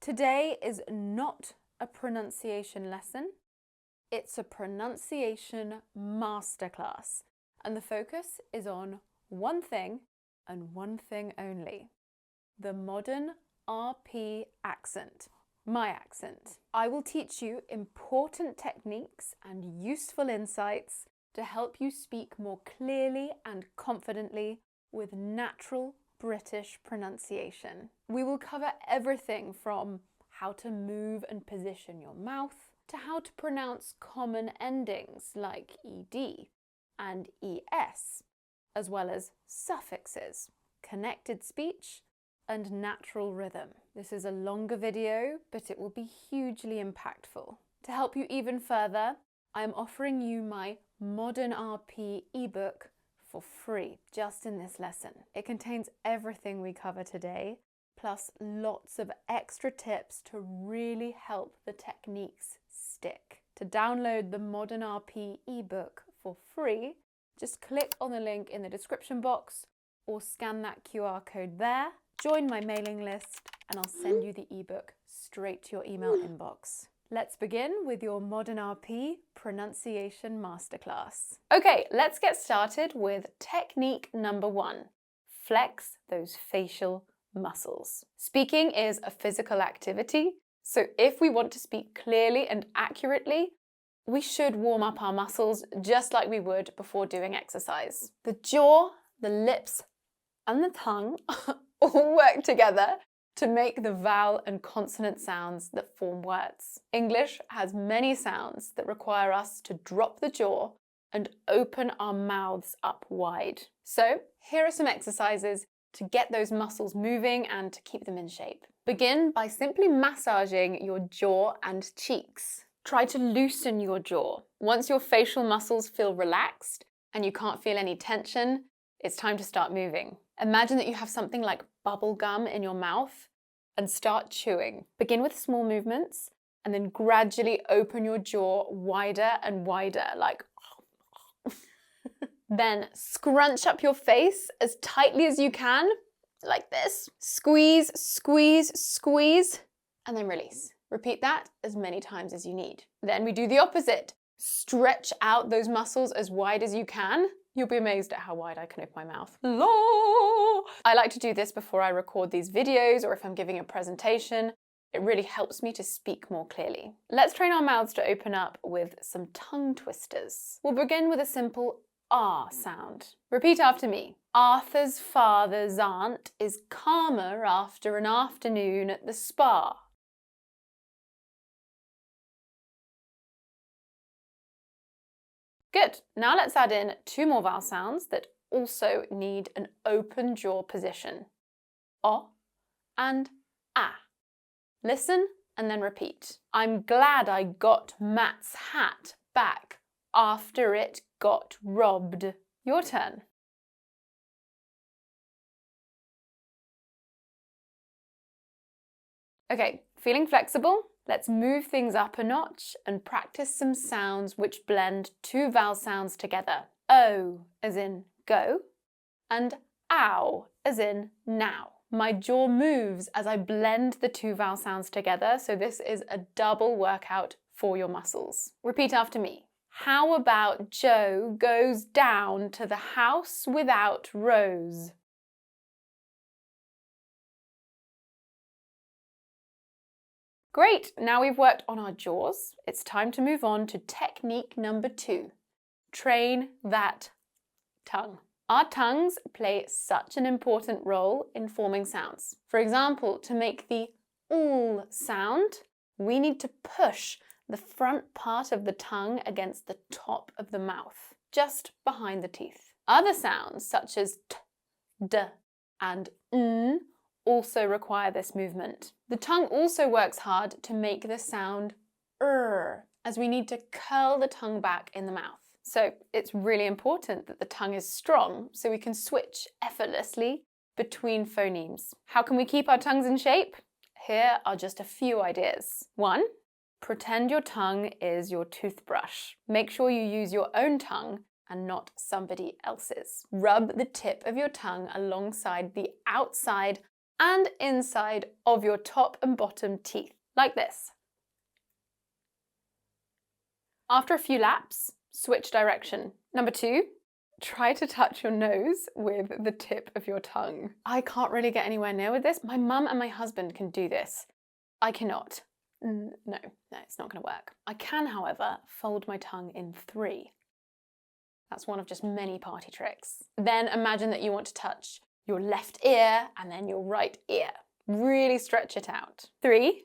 Today is not a pronunciation lesson, it's a pronunciation masterclass, and the focus is on one thing and one thing only: the modern RP accent, my accent. I will teach you important techniques and useful insights to help you speak more clearly and confidently with natural British pronunciation. We will cover everything from how to move and position your mouth to how to pronounce common endings like ED and ES, as well as suffixes, connected speech, and natural rhythm. This is a longer video, but it will be hugely impactful. To help you even further, I am offering you my Modern RP ebook for free, just in this lesson. It contains everything we cover today, plus lots of extra tips to really help the techniques stick. To download the Modern RP ebook for free, just click on the link in the description box or scan that QR code there. Join my mailing list and I'll send you the ebook straight to your email inbox. Let's begin with your Modern RP pronunciation masterclass. Okay, let's get started with technique number 1. Flex those facial muscles. Speaking is a physical activity, so if we want to speak clearly and accurately, we should warm up our muscles just like we would before doing exercise. The jaw, the lips, and the tongue all work together to make the vowel and consonant sounds that form words. English has many sounds that require us to drop the jaw and open our mouths up wide. So here are some exercises to get those muscles moving and to keep them in shape. Begin by simply massaging your jaw and cheeks. Try to loosen your jaw. Once your facial muscles feel relaxed and you can't feel any tension, it's time to start moving. Imagine that you have something like bubble gum in your mouth and start chewing. Begin with small movements and then gradually open your jaw wider and wider, like Then scrunch up your face as tightly as you can, like this. Squeeze, squeeze, squeeze, and then release. Repeat that as many times as you need. Then we do the opposite. Stretch out those muscles as wide as you can. You'll be amazed at how wide I can open my mouth. I like to do this before I record these videos or if I'm giving a presentation. It really helps me to speak more clearly. Let's train our mouths to open up with some tongue twisters. We'll begin with a simple R sound. Repeat after me. Arthur's father's aunt is calmer after an afternoon at the spa. Good. Now let's add in 2 more vowel sounds that also need an open jaw position. O and A. Listen and then repeat. I'm glad I got Matt's hat back after it got robbed. Your turn. Okay, feeling flexible? Let's move things up a notch and practice some sounds which blend 2 vowel sounds together. O as in go and ow as in now. My jaw moves as I blend the 2 vowel sounds together, so this is a double workout for your muscles. Repeat after me. How about Joe goes down to the house without Rose? Great, now we've worked on our jaws. It's time to move on to technique number 2. Train that tongue. Our tongues play such an important role in forming sounds. For example, to make the OOL sound, we need to push the front part of the tongue against the top of the mouth, just behind the teeth. Other sounds, such as t, d, and n, also require this movement. The tongue also works hard to make the sound as we need to curl the tongue back in the mouth. So it's really important that the tongue is strong so we can switch effortlessly between phonemes. How can we keep our tongues in shape? Here are just a few ideas. 1. Pretend your tongue is your toothbrush. Make sure you use your own tongue and not somebody else's. Rub the tip of your tongue alongside the outside and inside of your top and bottom teeth, like this. After a few laps, switch direction. Number 2, try to touch your nose with the tip of your tongue. I can't really get anywhere near with this. My mum and my husband can do this. I cannot. No, it's not going to work. I can, however, fold my tongue in 3. That's one of just many party tricks. Then imagine that you want to touch your left ear and then your right ear. Really stretch it out. 3,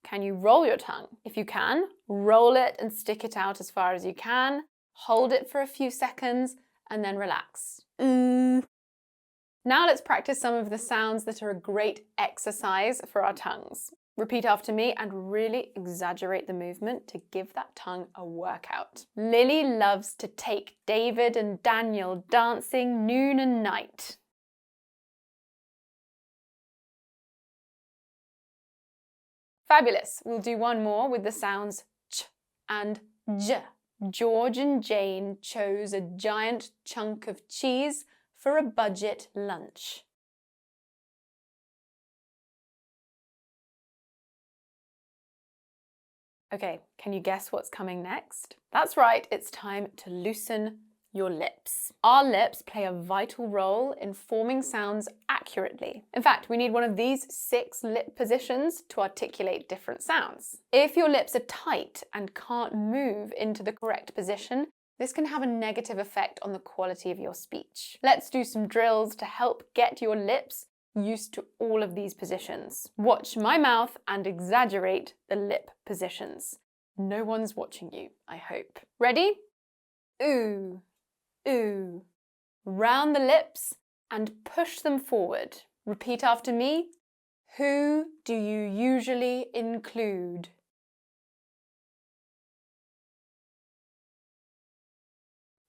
can you roll your tongue? If you can, roll it and stick it out as far as you can. Hold it for a few seconds and then relax. Now let's practice some of the sounds that are a great exercise for our tongues. Repeat after me and really exaggerate the movement to give that tongue a workout. Lily loves to take David and Daniel dancing noon and night. Fabulous. We'll do one more with the sounds ch and j. George and Jane chose a giant chunk of cheese for a budget lunch. Okay, can you guess what's coming next? That's right, it's time to loosen your lips. Our lips play a vital role in forming sounds accurately. In fact, we need one of these 6 lip positions to articulate different sounds. If your lips are tight and can't move into the correct position, this can have a negative effect on the quality of your speech. Let's do some drills to help get your lips used to all of these positions. Watch my mouth and exaggerate the lip positions. No one's watching you, I hope. Ready? Ooh, ooh. Round the lips and push them forward. Repeat after me. Who do you usually include?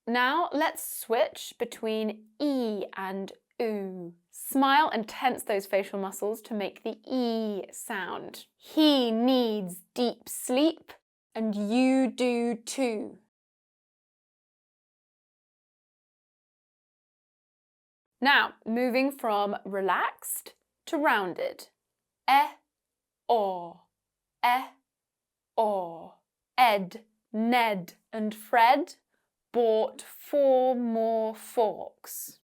Now let's switch between E and ooh. Smile and tense those facial muscles to make the E sound. He needs deep sleep and you do too. Now, moving from relaxed to rounded. Or. Or. Ed, Ned and Fred bought 4 more forks.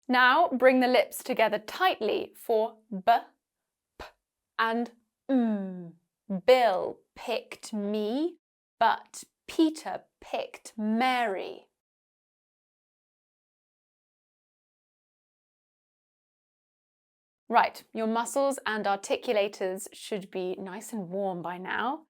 Now bring the lips together tightly for b, p and Bill picked me, but Peter picked Mary. Right, your muscles and articulators should be nice and warm by now.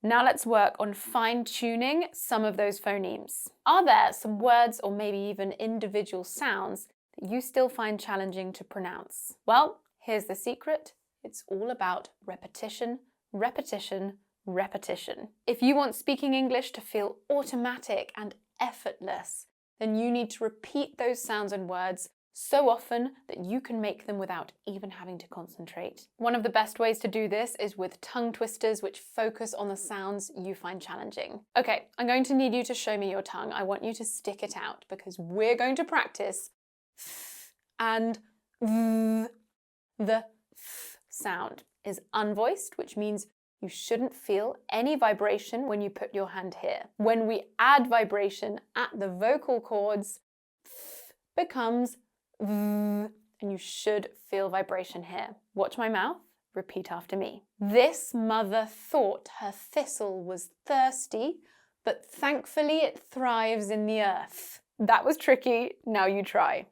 Now let's work on fine-tuning some of those phonemes. Are there some words or maybe even individual sounds that you still find challenging to pronounce? Well, here's the secret. It's all about repetition, repetition, repetition. If you want speaking English to feel automatic and effortless, then you need to repeat those sounds and words so often that you can make them without even having to concentrate. One of the best ways to do this is with tongue twisters, which focus on the sounds you find challenging. Okay, I'm going to need you to show me your tongue. I want you to stick it out because we're going to practice and the sound is unvoiced, which means you shouldn't feel any vibration when you put your hand here. When we add vibration at the vocal cords, becomes and you should feel vibration here. Watch my mouth. Repeat after me. This mother thought her thistle was thirsty, but thankfully it thrives in the earth. That was tricky. Now you try.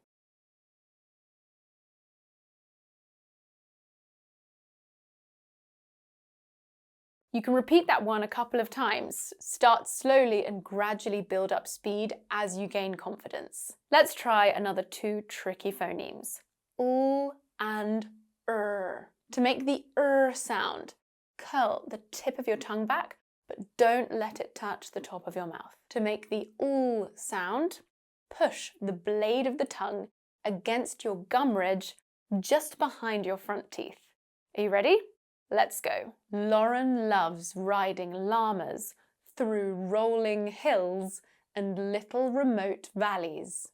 You can repeat that one a couple of times. Start slowly and gradually build up speed as you gain confidence. Let's try another 2 tricky phonemes. Oo and To make the sound, curl the tip of your tongue back, but don't let it touch the top of your mouth. To make the oo sound, push the blade of the tongue against your gum ridge just behind your front teeth. Are you ready? Let's go. Lauren loves riding llamas through rolling hills and little remote valleys.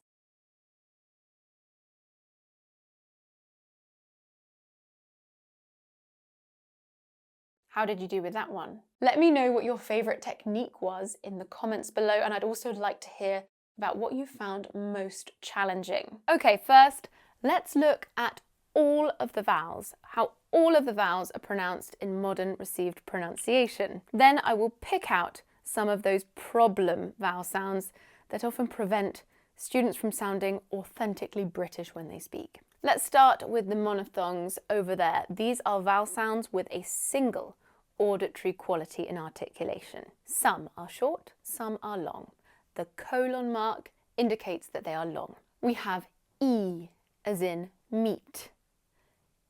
How did you do with that one? Let me know what your favourite technique was in the comments below, and I'd also like to hear about what you found most challenging. Okay, first, let's look at all of the vowels, how all of the vowels are pronounced in modern received pronunciation. Then I will pick out some of those problem vowel sounds that often prevent students from sounding authentically British when they speak. Let's start with the monophthongs over there. These are vowel sounds with a single auditory quality in articulation. Some are short, some are long. The colon mark indicates that they are long. We have E as in meat,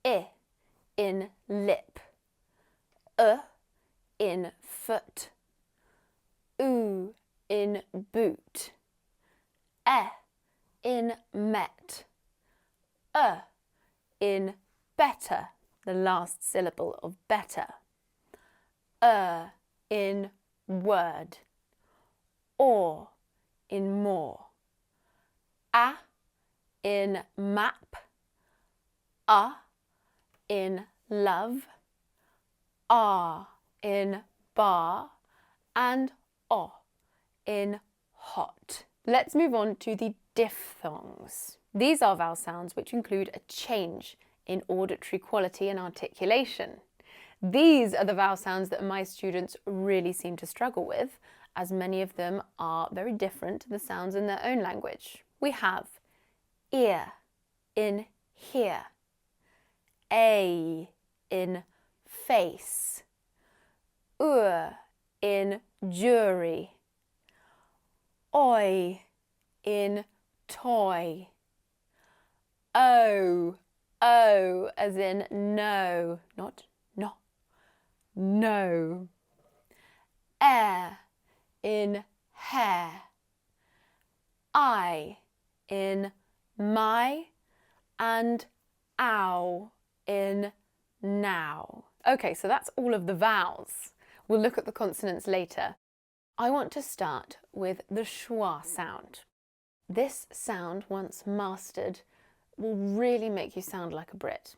I in lip, in foot, U in boot, in met, in better, the last syllable of better, in word, or in more, a in map, in love, in bar, and o in hot. Let's move on to the diphthongs. These are vowel sounds which include a change in auditory quality and articulation. These are the vowel sounds that my students really seem to struggle with, as many of them are very different to the sounds in their own language. We have ear in hear, a in face, in jury, oi in toy, o as in no, not no, no, air in hair, I in my, and ow in now. Okay, so that's all of the vowels. We'll look at the consonants later. I want to start with the schwa sound. This sound, once mastered, will really make you sound like a Brit.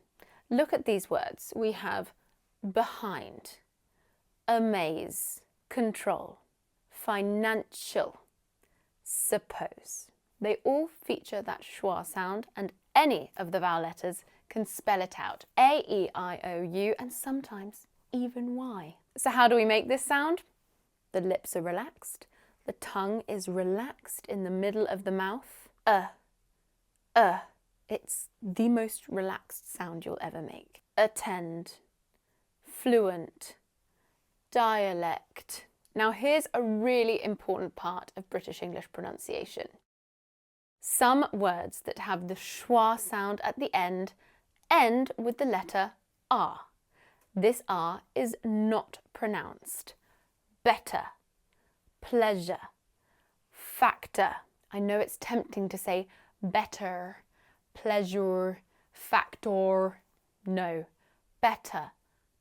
Look at these words. We have behind, amaze, control, financial, suppose. They all feature that schwa sound, and any of the vowel letters can spell it out. A, E, I, O, U, and sometimes even Y. So how do we make this sound? The lips are relaxed. The tongue is relaxed in the middle of the mouth. It's the most relaxed sound you'll ever make. Attend, fluent, dialect. Now here's a really important part of British English pronunciation. Some words that have the schwa sound at the end with the letter R. This R is not pronounced. Better, pleasure, factor. I know it's tempting to say better, pleasure, factor. No, better,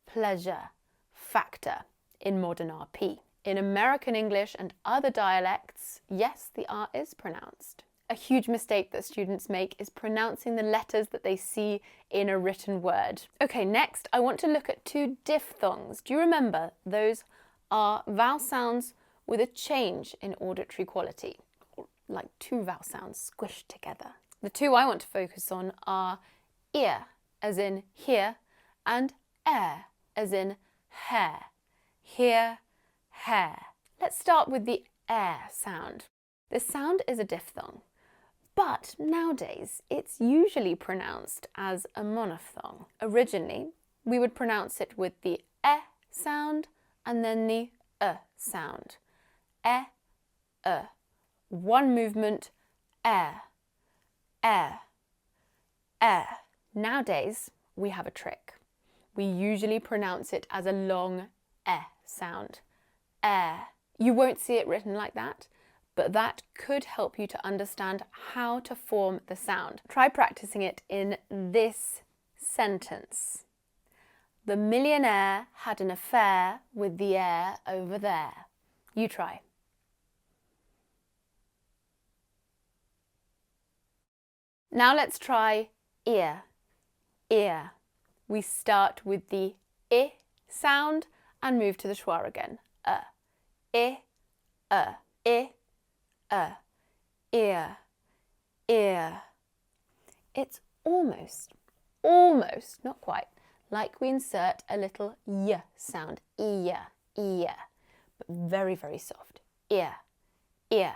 pleasure, factor in modern RP. In American English and other dialects, yes, the R is pronounced. A huge mistake that students make is pronouncing the letters that they see in a written word. Okay, next I want to look at two diphthongs. Do you remember? Those are vowel sounds with a change in auditory quality, like two vowel sounds squished together. The two I want to focus on are ear, as in here, and air, as in hair. Here, hair. Let's start with the air sound. This sound is a diphthong, but nowadays it's usually pronounced as a monophthong. Originally, we would pronounce it with the e sound and then the sound. E, one movement, air, air, air. Nowadays, we have a trick. We usually pronounce it as a long e sound, air. You won't see it written like that, but that could help you to understand how to form the sound. Try practicing it in this sentence. The millionaire had an affair with the heir over there. You try. Now let's try ear, ear. We start with the I sound and move to the schwa again. I, ear, ear. It's almost, not quite, like we insert a little y sound, ear, ear, but very, very soft. Ear, ear.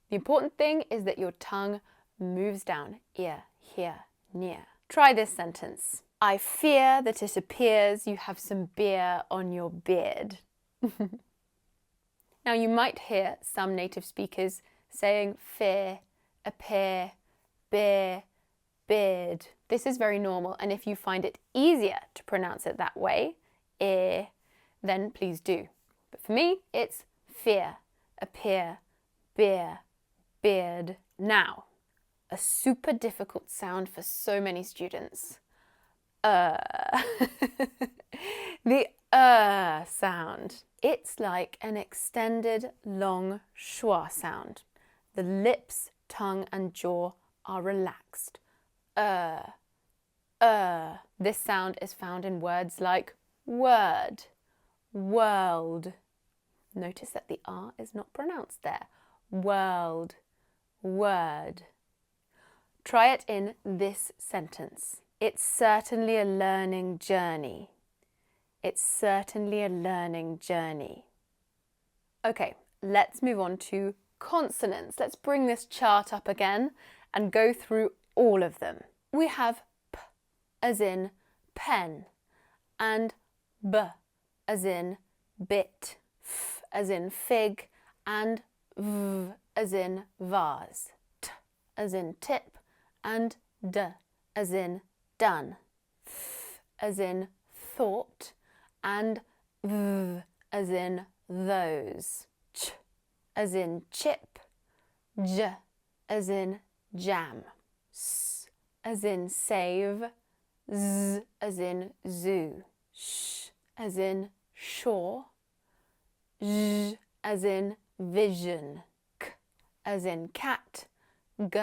The important thing is that your tongue moves down, ear, here, near. Try this sentence. I fear that it appears you have some beer on your beard. Now you might hear some native speakers saying fear, appear, beer, beard. This is very normal, and if you find it easier to pronounce it that way, ear, then please do. But for me, it's fear, appear, beer, beard. Now, a super difficult sound for so many students. The sound. It's like an extended long schwa sound. The lips, tongue and jaw are relaxed. This sound is found in words like word, world. Notice that the R is not pronounced there. World, word. Try it in this sentence. It's certainly a learning journey. It's certainly a learning journey. Okay, let's move on to consonants. Let's bring this chart up again and go through all of them. We have P as in pen, and B as in bit, F as in fig, and V as in vase, T as in tip, and D as in done, Th as in thought, and V as in those, Ch as in chip, J as in jam, S as in save, Z as in zoo, Sh as in shore, J as in vision, K as in cat, G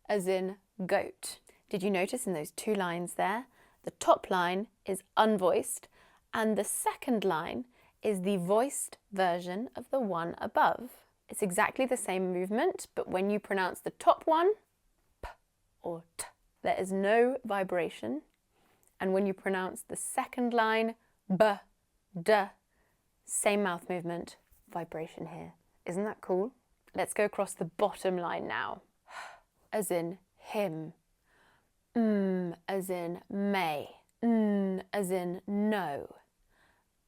as in goat. Did you notice in those two lines there, the top line is unvoiced and the second line is the voiced version of the one above. It's exactly the same movement, but when you pronounce the top one, P or T, there is no vibration. And when you pronounce the second line, B, D, same mouth movement, vibration here. Isn't that cool? Let's go across the bottom line now. As in him, as in may, as in no,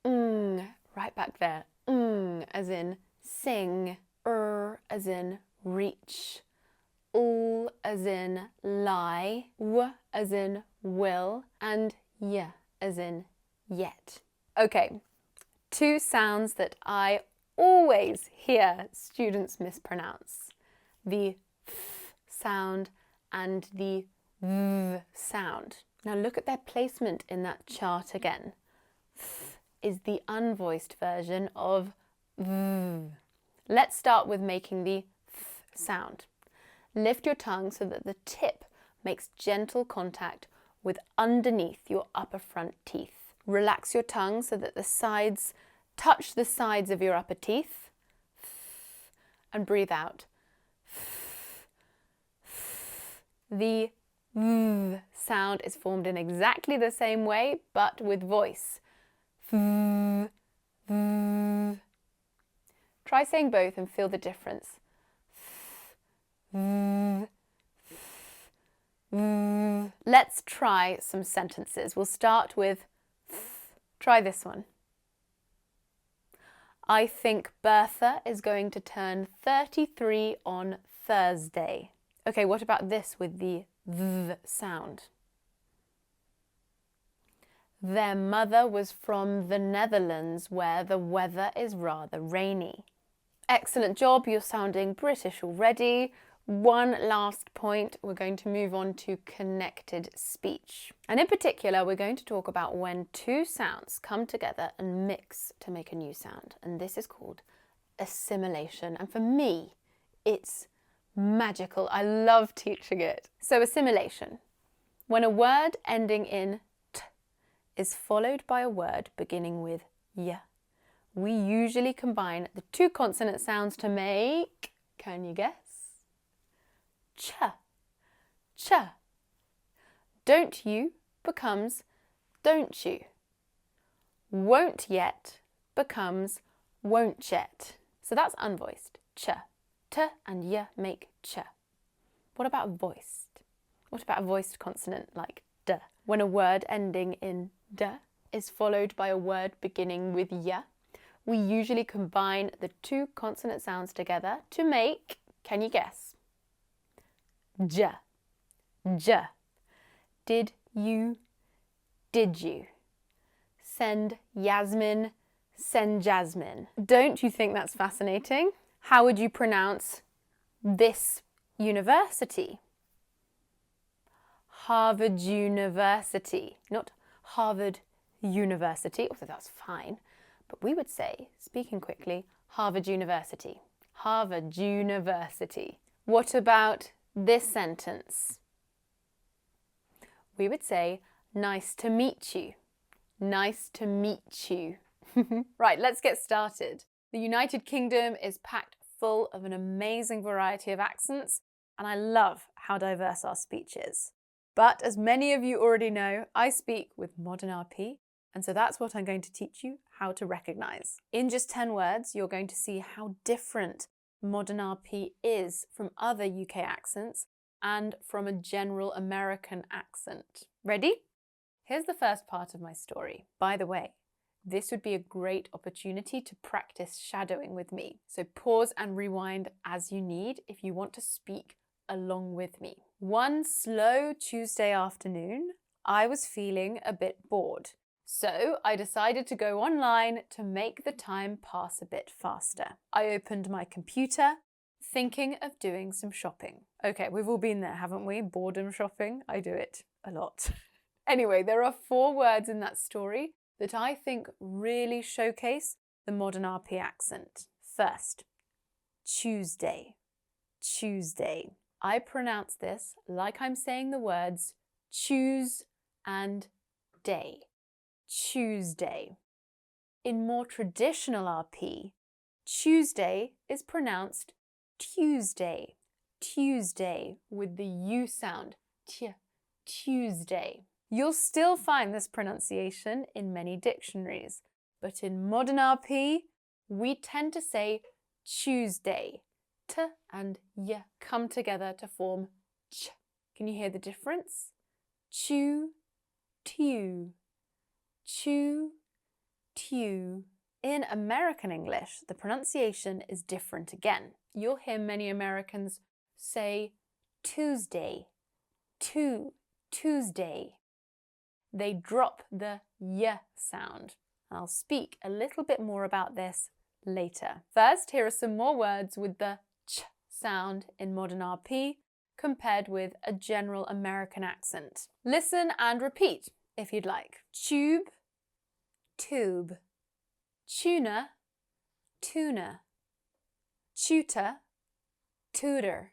right back there, as in sing, as in reach, as in lie, w as in will, and y as in yet. Okay, two sounds that I always hear students mispronounce. The f sound and the v sound. Now look at their placement in that chart again. F is the unvoiced version of v. Let's start with making the f sound. Lift your tongue so that the tip makes gentle contact with underneath your upper front teeth. Relax your tongue so that the sides touch the sides of your upper teeth. And breathe out. The v sound is formed in exactly the same way, but with voice. Try saying both and feel the difference. Let's try some sentences. We'll start with try this one. I think Bertha is going to turn 33 on Thursday. Okay, what about this with the v sound? Their mother was from the Netherlands where the weather is rather rainy. Excellent job, you're sounding British already. One last point, we're going to move on to connected speech. And in particular, we're going to talk about when two sounds come together and mix to make a new sound. And this is called assimilation. And for me, it's magical. I love teaching it. So assimilation. When a word ending in t is followed by a word beginning with y, we usually combine the two consonant sounds to make, can you guess? Ch, ch. Don't you becomes don't you. Won't yet becomes won't yet. So that's unvoiced. Ch. T and y make ch. What about voiced? What about a voiced consonant like d? When a word ending in d is followed by a word beginning with y, we usually combine the two consonant sounds together to make, can you guess? J. J. Did you? Did you? Send Yasmin, send Jasmine. Don't you think that's fascinating? How would you pronounce this university? Harvard University, not Harvard University, although that's fine. But we would say, speaking quickly, Harvard University. Harvard University. What about this sentence? We would say, nice to meet you. Nice to meet you. Right, let's get started. The United Kingdom is packed full of an amazing variety of accents, and I love how diverse our speech is. But as many of you already know, I speak with modern RP, and so that's what I'm going to teach you how to recognize. In just 10 words, you're going to see how different modern RP is from other UK accents and from a general American accent. Ready? Here's the first part of my story. By the way, this would be a great opportunity to practice shadowing with me. So pause and rewind as you need if you want to speak along with me. One slow Tuesday afternoon, I was feeling a bit bored. So I decided to go online to make the time pass a bit faster. I opened my computer, thinking of doing some shopping. Okay, we've all been there, haven't we? Boredom shopping. I do it a lot. Anyway, there are 4 words in that story that I think really showcase the modern RP accent. First, Tuesday. Tuesday. I pronounce this like I'm saying the words choose and day. Tuesday. In more traditional RP, Tuesday is pronounced Tuesday. Tuesday with the U sound. Tuesday. You'll still find this pronunciation in many dictionaries, but in modern RP, we tend to say Tuesday. T and y come together to form ch. Can you hear the difference? Chew, tew. Chew, tew. In American English, the pronunciation is different again. You'll hear many Americans say Tuesday, Tuesday. They drop the y sound. I'll speak a little bit more about this later. First, here are some more words with the ch sound in modern RP compared with a general American accent. Listen and repeat if you'd like. Tube, tube. Tuna, tuna. Tutor, tutor.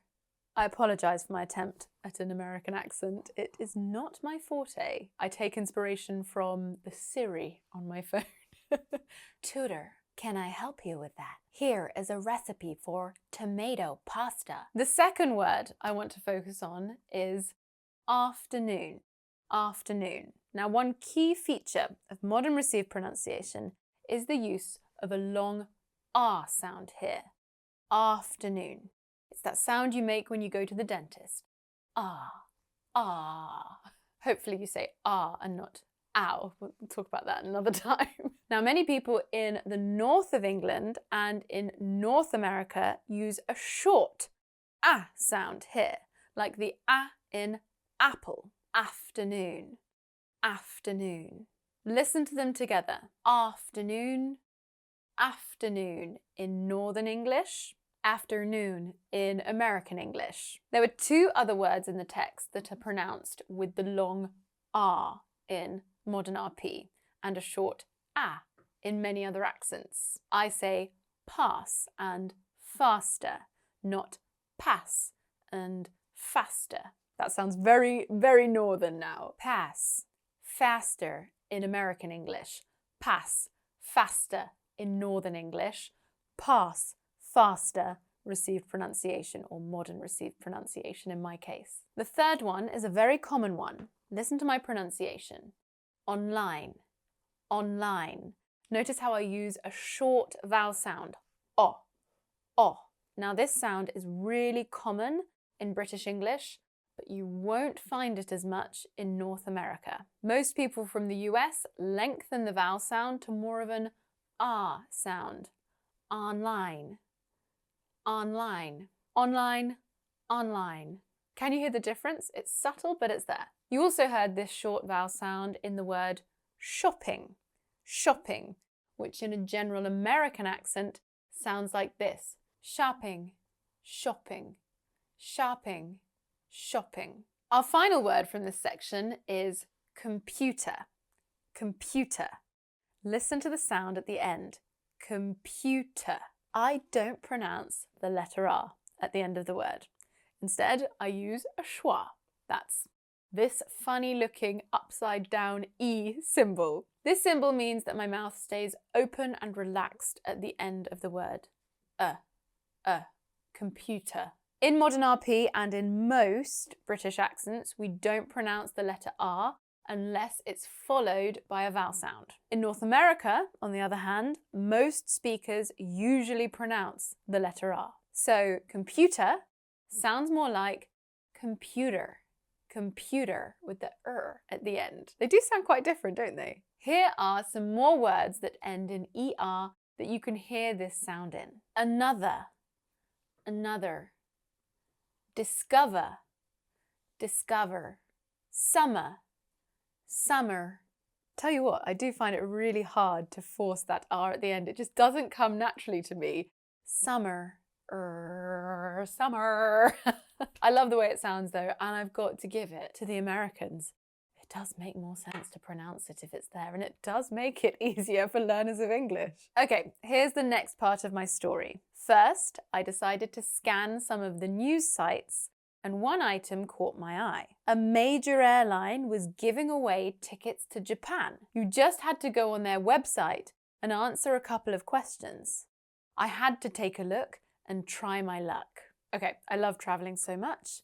I apologise for my attempt at an American accent. It is not my forte. I take inspiration from the Siri on my phone. Tutor, can I help you with that? Here is a recipe for tomato pasta. The second word I want to focus on is afternoon. Afternoon. Now, one key feature of modern received pronunciation is the use of a long R sound here. Afternoon. It's that sound you make when you go to the dentist. Ah, ah. Hopefully you say ah and not ow. We'll talk about that another time. Now, many people in the north of England and in North America use a short ah sound here, like the ah in apple. Afternoon, afternoon. Listen to them together. Afternoon, afternoon in Northern English, afternoon in American English. There were 2 other words in the text that are pronounced with the long R in modern RP and a short ah in many other accents. I say pass and faster, not pass and faster. That sounds very, very northern now. Pass, faster in American English. Pass, faster in northern English. Pass, faster, received pronunciation, or modern received pronunciation in my case. The third one is a very common one. Listen to my pronunciation. Online, online. Notice how I use a short vowel sound. O, o. Now this sound is really common in British English, but you won't find it as much in North America. Most people from the US lengthen the vowel sound to more of an ah sound. Online, online, online, online. Can you hear the difference? It's subtle, but it's there. You also heard this short vowel sound in the word shopping, shopping, which in a general American accent sounds like this. Shopping, shopping, shopping, shopping. Our final word from this section is computer, computer. Listen to the sound at the end. Computer. I don't pronounce the letter R at the end of the word. Instead, I use a schwa. That's this funny looking upside down E symbol. This symbol means that my mouth stays open and relaxed at the end of the word. Computer. In modern RP and in most British accents, we don't pronounce the letter R unless it's followed by a vowel sound. In North America, on the other hand, most speakers usually pronounce the letter R. So computer sounds more like computer, computer with the at the end. They do sound quite different, don't they? Here are some more words that end in ER that you can hear this sound in. Another, another. Discover, discover. Summer, summer. Tell you what, I do find it really hard to force that R at the end. It just doesn't come naturally to me. Summer, summer. I love the way it sounds though, and I've got to give it to the Americans. It does make more sense to pronounce it if it's there, and it does make it easier for learners of English. Okay, here's the next part of my story. First, I decided to scan some of the news sites, and one item caught my eye. A major airline was giving away tickets to Japan. You just had to go on their website and answer a couple of questions. I had to take a look and try my luck. Okay, I love traveling so much,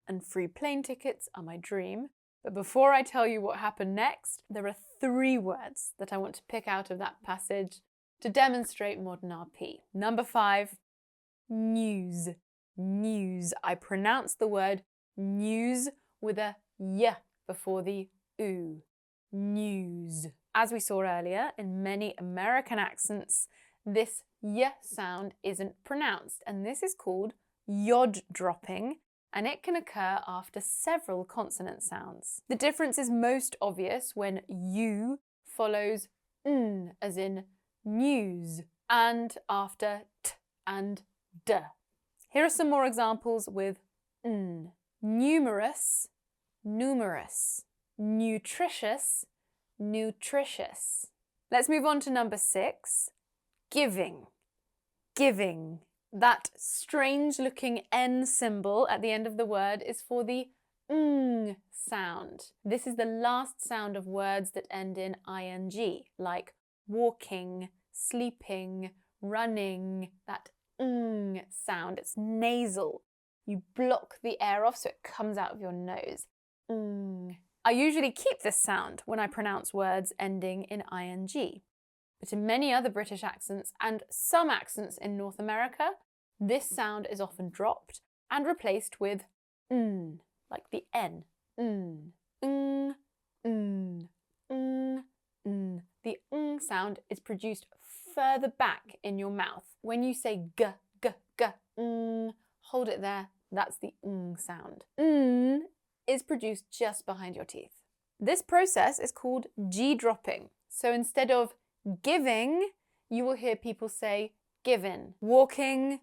and free plane tickets are my dream. But before I tell you what happened next, there are 3 words that I want to pick out of that passage to demonstrate modern RP. Number 5, news. News. I pronounce the word news with a y before the oo. News. As we saw earlier, in many American accents, this y sound isn't pronounced, and this is called yod dropping, and it can occur after several consonant sounds. The difference is most obvious when u follows n, as in news, and after t and d. Here are some more examples with n. Numerous, numerous. Nutritious, nutritious. Let's move on to number 6. Giving, giving. That strange looking N symbol at the end of the word is for the ng sound. This is the last sound of words that end in ing, like walking, sleeping, running. That ng sound, it's nasal. You block the air off so it comes out of your nose. Ng. I usually keep this sound when I pronounce words ending in ing. But in many other British accents and some accents in North America, this sound is often dropped and replaced with n, like the N. N. Ng, n, ng, n. The ng sound is produced further back in your mouth. When you say g, g, g, ng, hold it there. That's the ng sound. N is produced just behind your teeth. This process is called G-dropping. So instead of giving, you will hear people say given. Walking,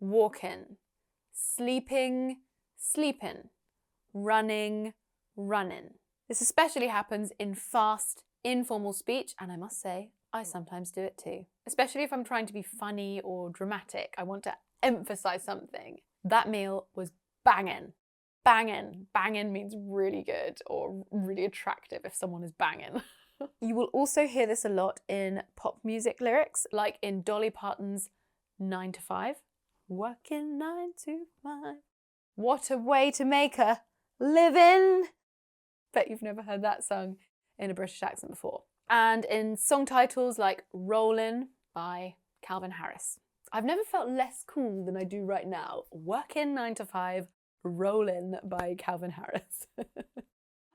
walkin'. Sleeping, sleepin'. Running, runnin'. This especially happens in fast, informal speech, and I must say, I sometimes do it too. Especially if I'm trying to be funny or dramatic. I want to emphasize something. That meal was bangin'. Bangin'. Bangin' means really good or really attractive if someone is bangin'. You will also hear this a lot in pop music lyrics, like in Dolly Parton's 9 to 5. Working 9 to 5. What a way to make a living. Bet you've never heard that sung in a British accent before. And in song titles like Rollin' by Calvin Harris. I've never felt less cool than I do right now. Working 9 to 5, Rollin' by Calvin Harris.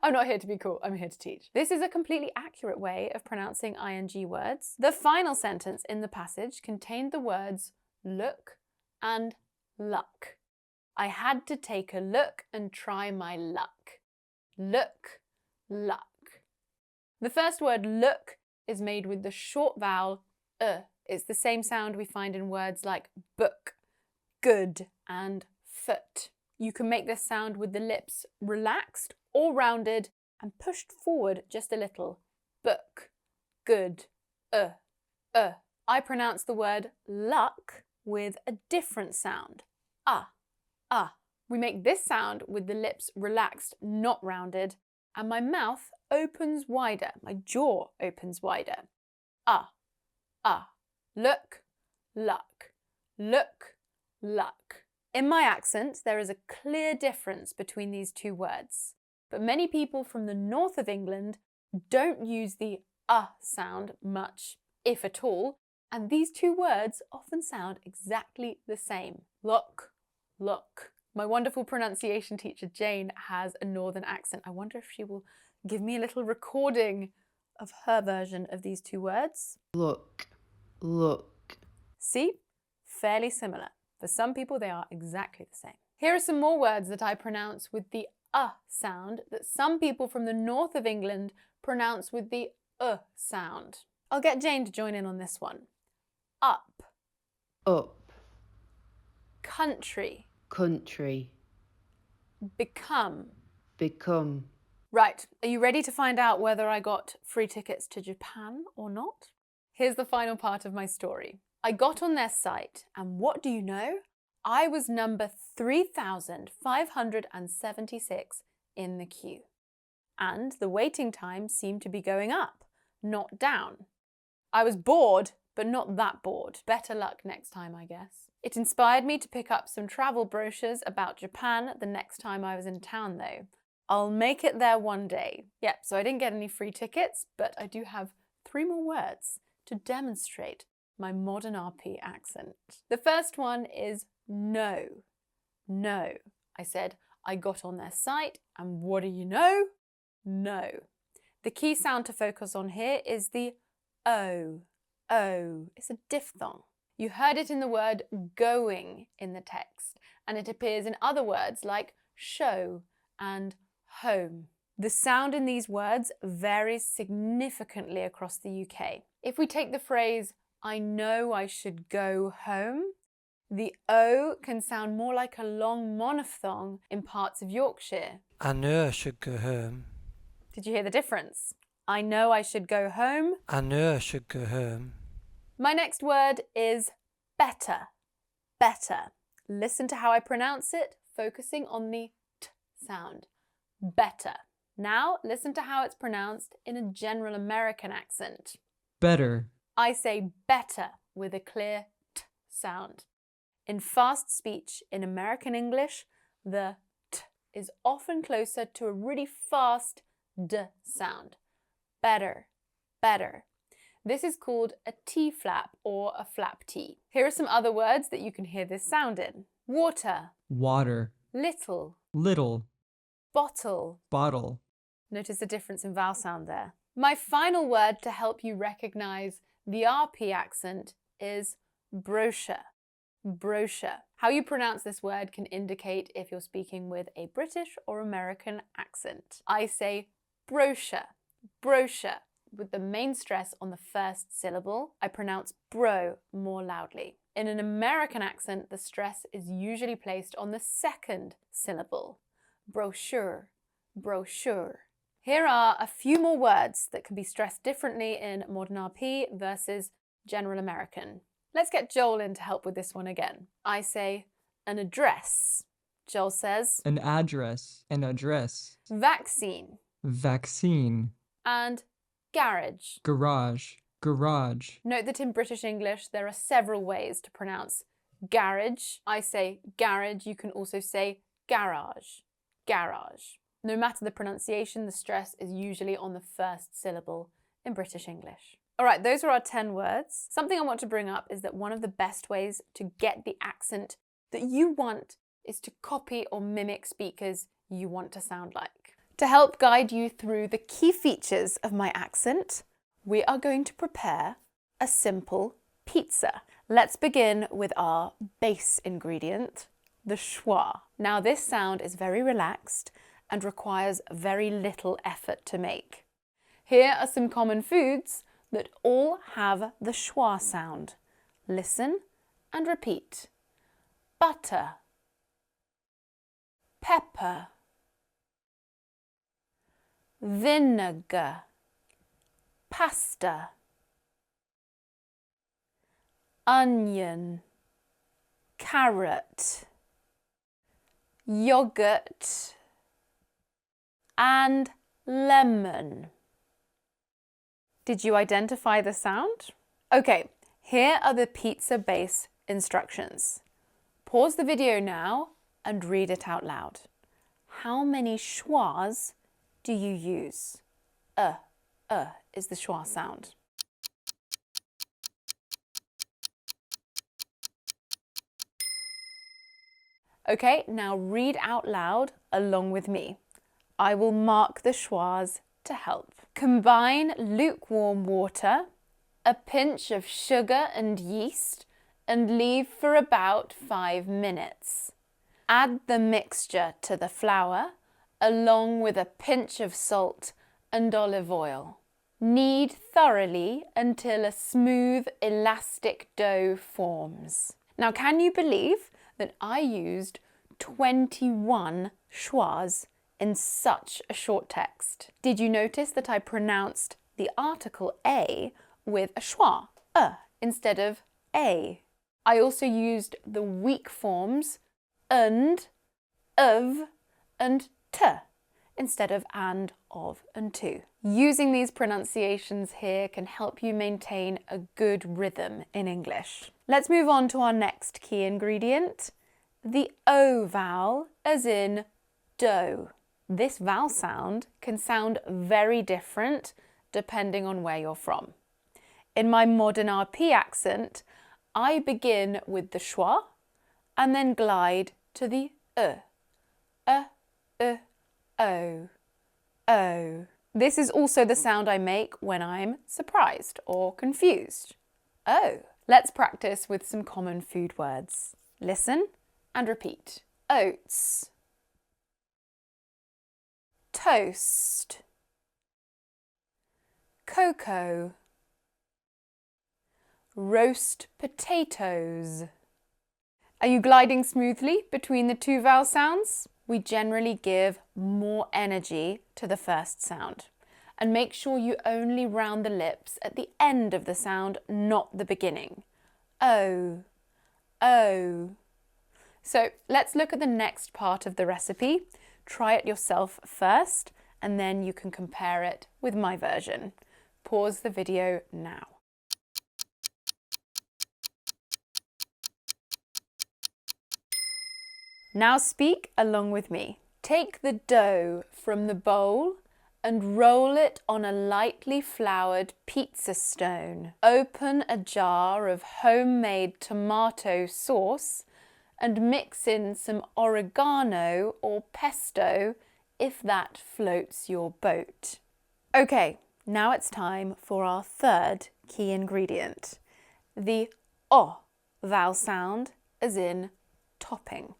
I'm not here to be cool, I'm here to teach. This is a completely accurate way of pronouncing ing words. The final sentence in the passage contained the words look and luck. I had to take a look and try my luck. Look, luck. The first word look is made with the short vowel It's the same sound we find in words like book, good, and foot. You can make this sound with the lips relaxed or rounded and pushed forward just a little. Book, good, I pronounce the word luck with a different sound. We make this sound with the lips relaxed, not rounded, and my mouth opens wider, my jaw opens wider. Look, luck, look, luck. In my accent, there is a clear difference between these two words, but many people from the north of England don't use the sound much, if at all, and these two words often sound exactly the same. Look, look. My wonderful pronunciation teacher Jane has a northern accent. I wonder if she will give me a little recording of her version of these two words. Look, look. See? Fairly similar. For some people, they are exactly the same. Here are some more words that I pronounce with the sound that some people from the north of England pronounce with the sound. I'll get Jane to join in on this one. Up. Up. Country. Country. Become. Become. Right, are you ready to find out whether I got free tickets to Japan or not? Here's the final part of my story. I got on their site, and what do you know? I was number 3,576 in the queue. And the waiting time seemed to be going up, not down. I was bored, but not that bored. Better luck next time, I guess. It inspired me to pick up some travel brochures about Japan the next time I was in town, though. I'll make it there one day. Yep, so I didn't get any free tickets, but I do have 3 more words to demonstrate my modern RP accent. The first one is no. No. I said, I got on their site, and what do you know? No. The key sound to focus on here is the O. O. It's a diphthong. You heard it in the word going in the text, and it appears in other words like show and home. The sound in these words varies significantly across the UK. If we take the phrase, I know I should go home, the O can sound more like a long monophthong in parts of Yorkshire. I know I should go home. Did you hear the difference? I know I should go home. I know I should go home. My next word is better. Better. Listen to how I pronounce it, focusing on the T sound. Better. Now listen to how it's pronounced in a general American accent. Better. I say better with a clear T sound. In fast speech in American English, the T is often closer to a really fast D sound. Better, better. This is called a T-flap or a flap T. Here are some other words that you can hear this sound in. Water. Water. Little. Little. Bottle. Bottle. Notice the difference in vowel sound there. My final word to help you recognize the RP accent is brochure. Brochure. How you pronounce this word can indicate if you're speaking with a British or American accent. I say brochure. Brochure. With the main stress on the first syllable, I pronounce bro more loudly. In an American accent, the stress is usually placed on the second syllable. Brochure, brochure. Here are a few more words that can be stressed differently in modern RP versus general American. Let's get Joel in to help with this one again. I say an address. Joel says an address, an address. vaccine Vaccine, and garage. garage, garage. Note that in British English there are several ways to pronounce garage. I say garage, you can also say garage, garage. No matter the pronunciation, the stress is usually on the first syllable in British English. All right, those are our 10 words. Something I want to bring up is that one of the best ways to get the accent that you want is to copy or mimic speakers you want to sound like. To help guide you through the key features of my accent, we are going to prepare a simple pizza. Let's begin with our base ingredient, the schwa. Now this sound is very relaxed and requires very little effort to make. Here are some common foods that all have the schwa sound. Listen and repeat. Butter, pepper, vinegar, pasta, onion, carrot, yogurt, and lemon. Did you identify the sound? Okay, here are the pizza base instructions. Pause the video now and read it out loud. How many schwas do you use? Is the schwa sound. Okay, now read out loud along with me. I will mark the schwas to help. Combine lukewarm water, a pinch of sugar and yeast, and leave for about 5 minutes. Add the mixture to the flour, along with a pinch of salt and olive oil. Knead thoroughly until a smooth, elastic dough forms. Now, can you believe that I used 21 schwas in such a short text? Did you notice that I pronounced the article a with a schwa, instead of a? I also used the weak forms and, of, and t instead of and, of, and to. Using these pronunciations here can help you maintain a good rhythm in English. Let's move on to our next key ingredient, the O vowel, as in dough. This vowel sound can sound very different depending on where you're from. In my modern RP accent, I begin with the schwa and then glide to the o, o. This is also the sound I make when I'm surprised or confused. Oh. Let's practice with some common food words. Listen and repeat. Oats, toast, cocoa, roast potatoes. Are you gliding smoothly between the two vowel sounds? We generally give more energy to the first sound. And make sure you only round the lips at the end of the sound, not the beginning. O, O. So let's look at the next part of the recipe. Try it yourself first, and then you can compare it with my version. Pause the video now. Now speak along with me. Take the dough from the bowl and roll it on a lightly floured pizza stone. Open a jar of homemade tomato sauce and mix in some oregano or pesto if that floats your boat. Okay, now it's time for our third key ingredient, the O vowel sound, as in topping.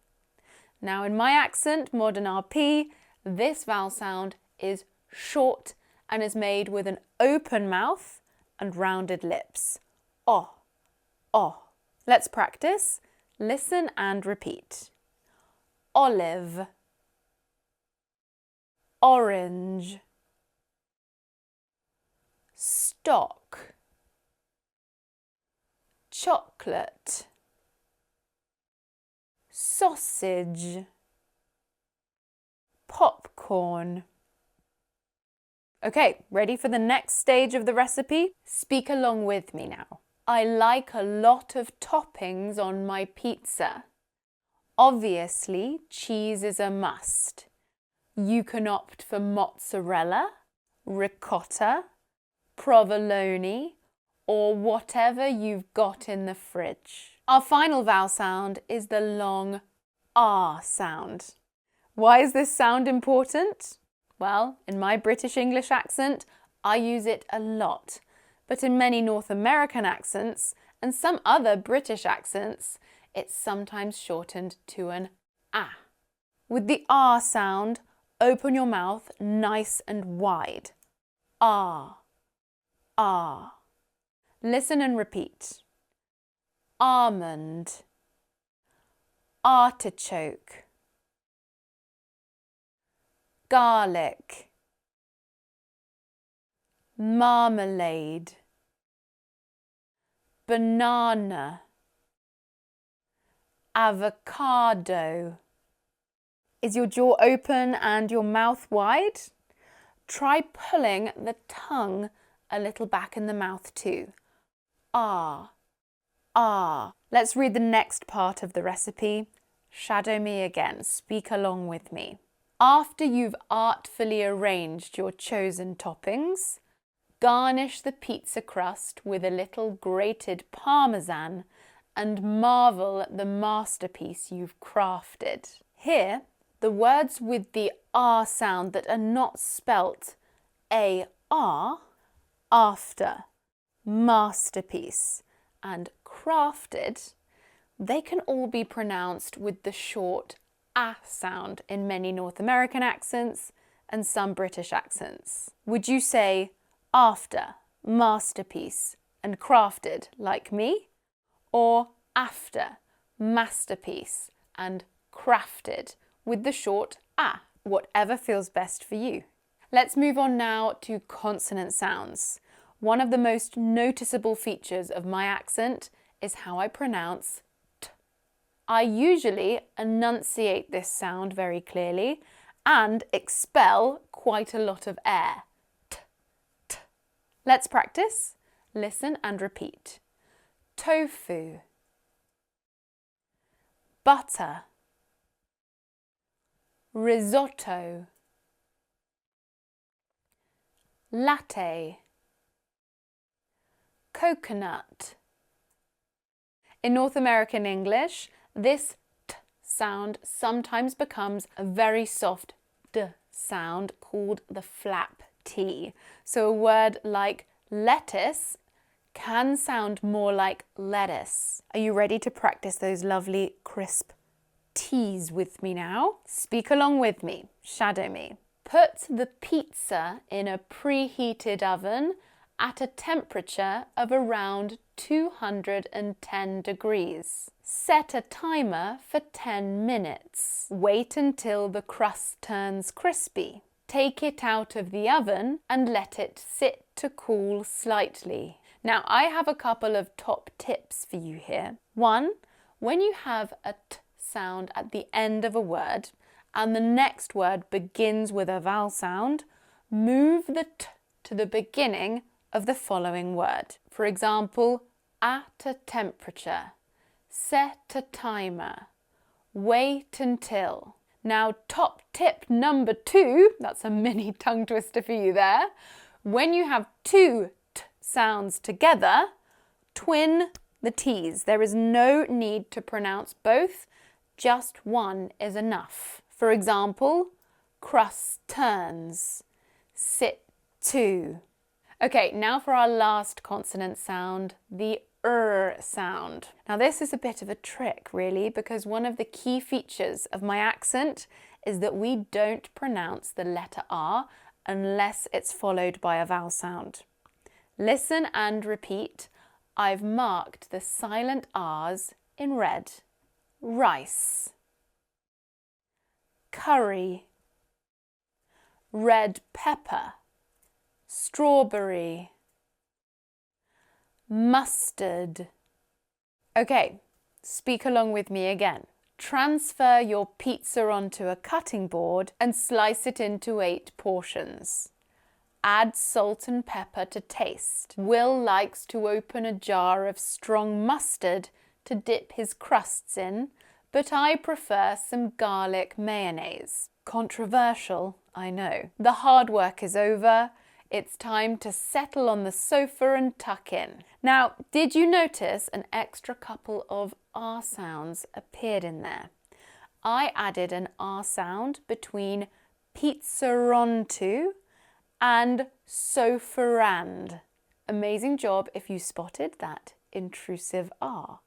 Now in my accent, modern RP, this vowel sound is short and is made with an open mouth and rounded lips. O, O. Let's practice. Listen and repeat. Olive, orange, stock, chocolate, sausage, popcorn. Okay, ready for the next stage of the recipe? Speak along with me now. I like a lot of toppings on my pizza. Obviously, cheese is a must. You can opt for mozzarella, ricotta, provolone, or whatever you've got in the fridge. Our final vowel sound is the long R sound. Why is this sound important? Well, in my British English accent, I use it a lot. But in many North American accents and some other British accents, it's sometimes shortened to an A. With the R sound, open your mouth nice and wide. Ah, ah. Listen and repeat. Almond, artichoke, garlic, marmalade, banana, avocado. Is your jaw open and your mouth wide? Try pulling the tongue a little back in the mouth too. Ah, ah. Let's read the next part of the recipe. Shadow me again. Speak along with me. After you've artfully arranged your chosen toppings, garnish the pizza crust with a little grated parmesan and marvel at the masterpiece you've crafted. Here, the words with the R sound that are not spelt A-R, after, masterpiece, and crafted, they can all be pronounced with the short A sound in many North American accents and some British accents. Would you say after, masterpiece, and crafted like me? Or after, masterpiece, and crafted with the short A? Whatever feels best for you. Let's move on now to consonant sounds. One of the most noticeable features of my accent is how I pronounce T. I usually enunciate this sound very clearly and expel quite a lot of air. T, T. Let's practice. Listen and repeat. Tofu, butter, risotto, latte, coconut. In North American English, this T sound sometimes becomes a very soft D sound called the flap T. So a word like lettuce can sound more like lettuce. Are you ready to practice those lovely crisp T's with me now? Speak along with me. Shadow me. Put the pizza in a preheated oven at a temperature of around 210 degrees. Set a timer for 10 minutes. Wait until the crust turns crispy. Take it out of the oven and let it sit to cool slightly. Now, I have a couple of top tips for you here. One, when you have a T sound at the end of a word and the next word begins with a vowel sound, move the T to the beginning of the following word. For example, at a temperature, set a timer, wait until. Now, top tip number 2, that's a mini tongue twister for you there. When you have two T sounds together, twin the T's. There is no need to pronounce both, just one is enough. For example, crust turns, sit to. Okay, now for our last consonant sound, the sound. Now this is a bit of a trick really, because one of the key features of my accent is that we don't pronounce the letter R unless it's followed by a vowel sound. Listen and repeat. I've marked the silent R's in red. Rice, curry, red pepper, strawberry, mustard. Okay, speak along with me again. Transfer your pizza onto a cutting board and slice it into 8 portions. Add salt and pepper to taste. Will likes to open a jar of strong mustard to dip his crusts in, but I prefer some garlic mayonnaise. Controversial, I know. The hard work is over. It's time to settle on the sofa and tuck in. Now, did you notice an extra couple of R sounds appeared in there? I added an R sound between pizza-onto and sofa-and. Amazing job if you spotted that intrusive R.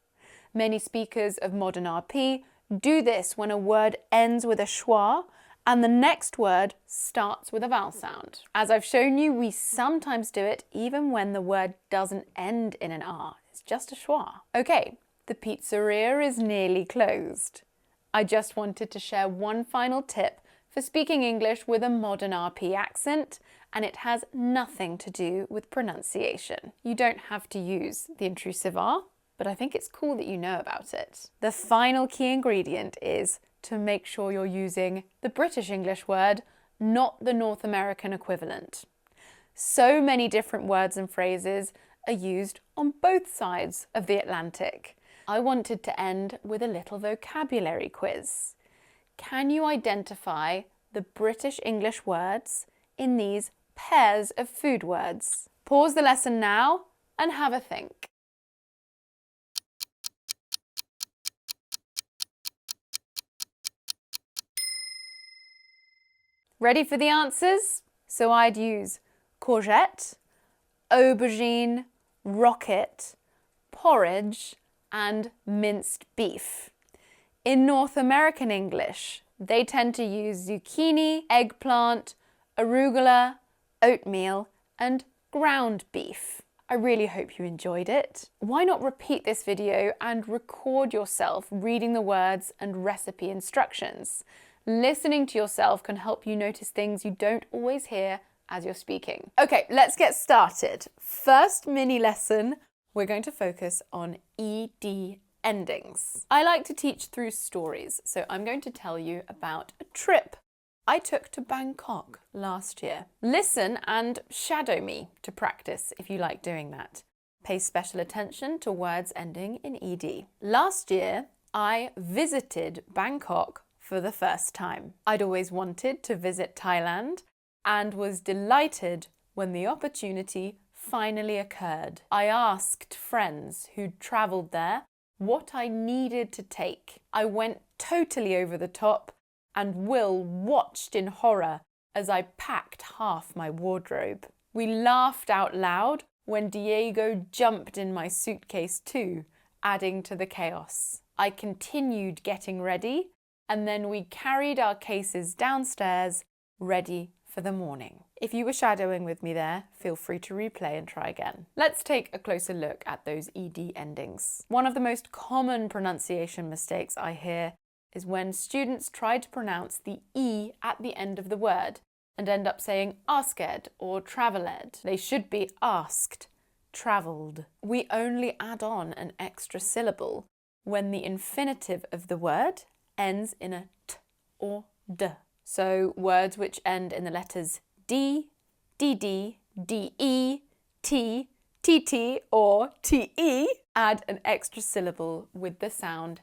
Many speakers of modern RP do this when a word ends with a schwa and the next word starts with a vowel sound. As I've shown you, we sometimes do it even when the word doesn't end in an R. It's just a schwa. Okay, the pizzeria is nearly closed. I just wanted to share one final tip for speaking English with a modern RP accent, and it has nothing to do with pronunciation. You don't have to use the intrusive R, but I think it's cool that you know about it. The final key ingredient is to make sure you're using the British English word, not the North American equivalent. So many different words and phrases are used on both sides of the Atlantic. I wanted to end with a little vocabulary quiz. Can you identify the British English words in these pairs of food words? Pause the lesson now and have a think. Ready for the answers? So I'd use courgette, aubergine, rocket, porridge, and minced beef. In North American English, they tend to use zucchini, eggplant, arugula, oatmeal, and ground beef. I really hope you enjoyed it. Why not repeat this video and record yourself reading the words and recipe instructions? Listening to yourself can help you notice things you don't always hear as you're speaking. Okay, let's get started. First mini lesson, we're going to focus on ED endings. I like to teach through stories, so I'm going to tell you about a trip I took to Bangkok last year. Listen and shadow me to practice if you like doing that. Pay special attention to words ending in ED. Last year, I visited Bangkok for the first time. I'd always wanted to visit Thailand and was delighted when the opportunity finally occurred. I asked friends who'd travelled there what I needed to take. I went totally over the top and Will watched in horror as I packed half my wardrobe. We laughed out loud when Diego jumped in my suitcase too, adding to the chaos. I continued getting ready and then we carried our cases downstairs, ready for the morning. If you were shadowing with me there, feel free to replay and try again. Let's take a closer look at those ED endings. One of the most common pronunciation mistakes I hear is when students try to pronounce the E at the end of the word and end up saying asked or travelled. They should be asked, travelled. We only add on an extra syllable when the infinitive of the word ends in a t or d. So words which end in the letters D, DD, DE, T, TT or TE add an extra syllable with the sound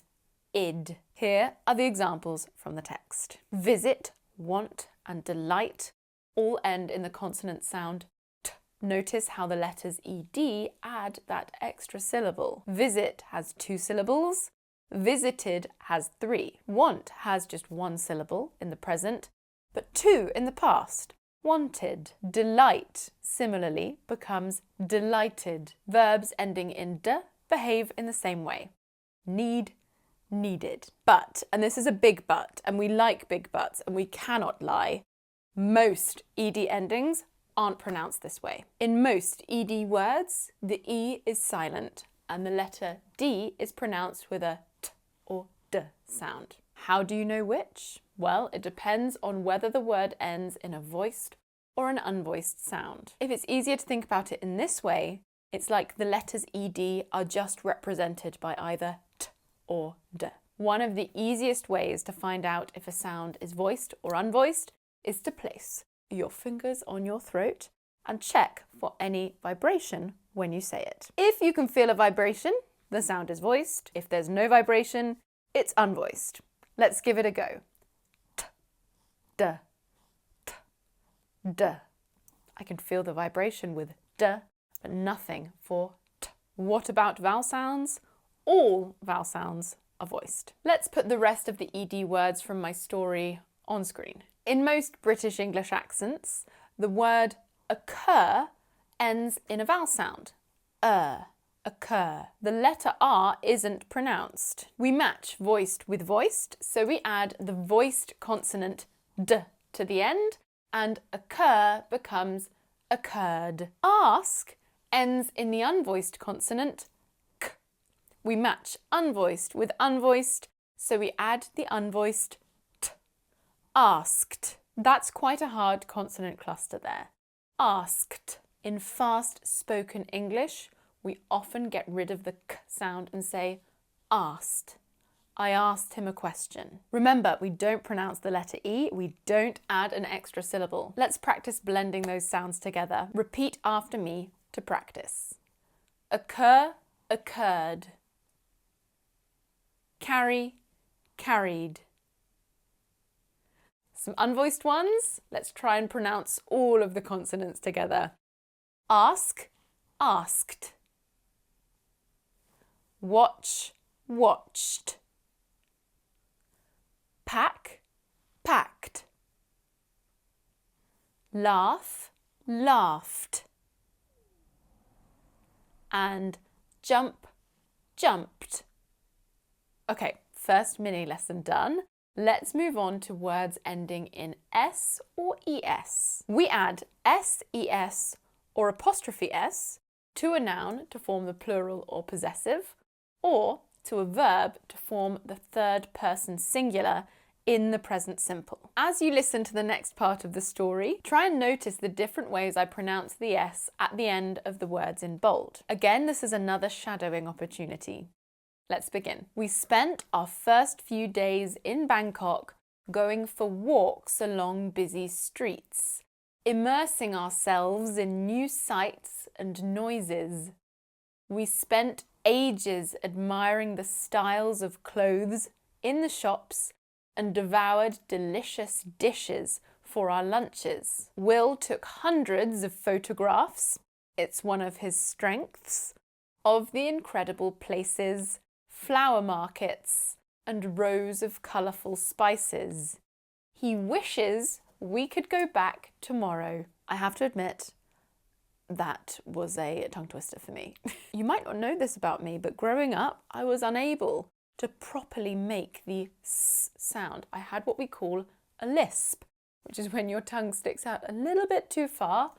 id. Here are the examples from the text. Visit, want and delight all end in the consonant sound t. Notice how the letters ed add that extra syllable. Visit has 2 syllables. Visited has 3. Want has just 1 syllable in the present, but 2 in the past. Wanted. Delight, similarly, becomes delighted. Verbs ending in d behave in the same way. Need, needed. But, and this is a big but, and we like big buts, and we cannot lie, most ed endings aren't pronounced this way. In most ed words, the E is silent, and the letter D is pronounced with a T or D sound. How do you know which? Well, it depends on whether the word ends in a voiced or an unvoiced sound. If it's easier to think about it in this way, it's like the letters ED are just represented by either T or D. One of the easiest ways to find out if a sound is voiced or unvoiced is to place your fingers on your throat and check for any vibration when you say it. If you can feel a vibration, the sound is voiced. If there's no vibration, it's unvoiced. Let's give it a go. T, d, t, d. I can feel the vibration with d, but nothing for t. What about vowel sounds? All vowel sounds are voiced. Let's put the rest of the ED words from my story on screen. In most British English accents, the word occur ends in a vowel sound. Occur. The letter R isn't pronounced. We match voiced with voiced, so we add the voiced consonant d to the end, and occur becomes occurred. Ask ends in the unvoiced consonant k. We match unvoiced with unvoiced, so we add the unvoiced t. Asked. That's quite a hard consonant cluster there. Asked. In fast spoken English, we often get rid of the k sound and say asked. I asked him a question. Remember, we don't pronounce the letter E, we don't add an extra syllable. Let's practice blending those sounds together. Repeat after me to practice. Occur, occurred. Carry, carried. Some unvoiced ones. Let's try and pronounce all of the consonants together. Ask, asked. Watch, watched. Pack, packed. Laugh, laughed. And jump, jumped. Okay, first mini lesson done. Let's move on to words ending in S or ES. We add SES or apostrophe S to a noun to form the plural or possessive, or to a verb to form the third person singular in the present simple. As you listen to the next part of the story, try and notice the different ways I pronounce the S at the end of the words in bold. Again, this is another shadowing opportunity. Let's begin. We spent our first few days in Bangkok going for walks along busy streets, immersing ourselves in new sights and noises. We spent ages admiring the styles of clothes in the shops and devoured delicious dishes for our lunches. Will took hundreds of photographs, it's one of his strengths, of the incredible places, flower markets, and rows of colourful spices. He wishes we could go back tomorrow. I have to admit, that was a tongue twister for me. You might not know this about me, but growing up, I was unable to properly make the S sound. I had what we call a lisp, which is when your tongue sticks out a little bit too far.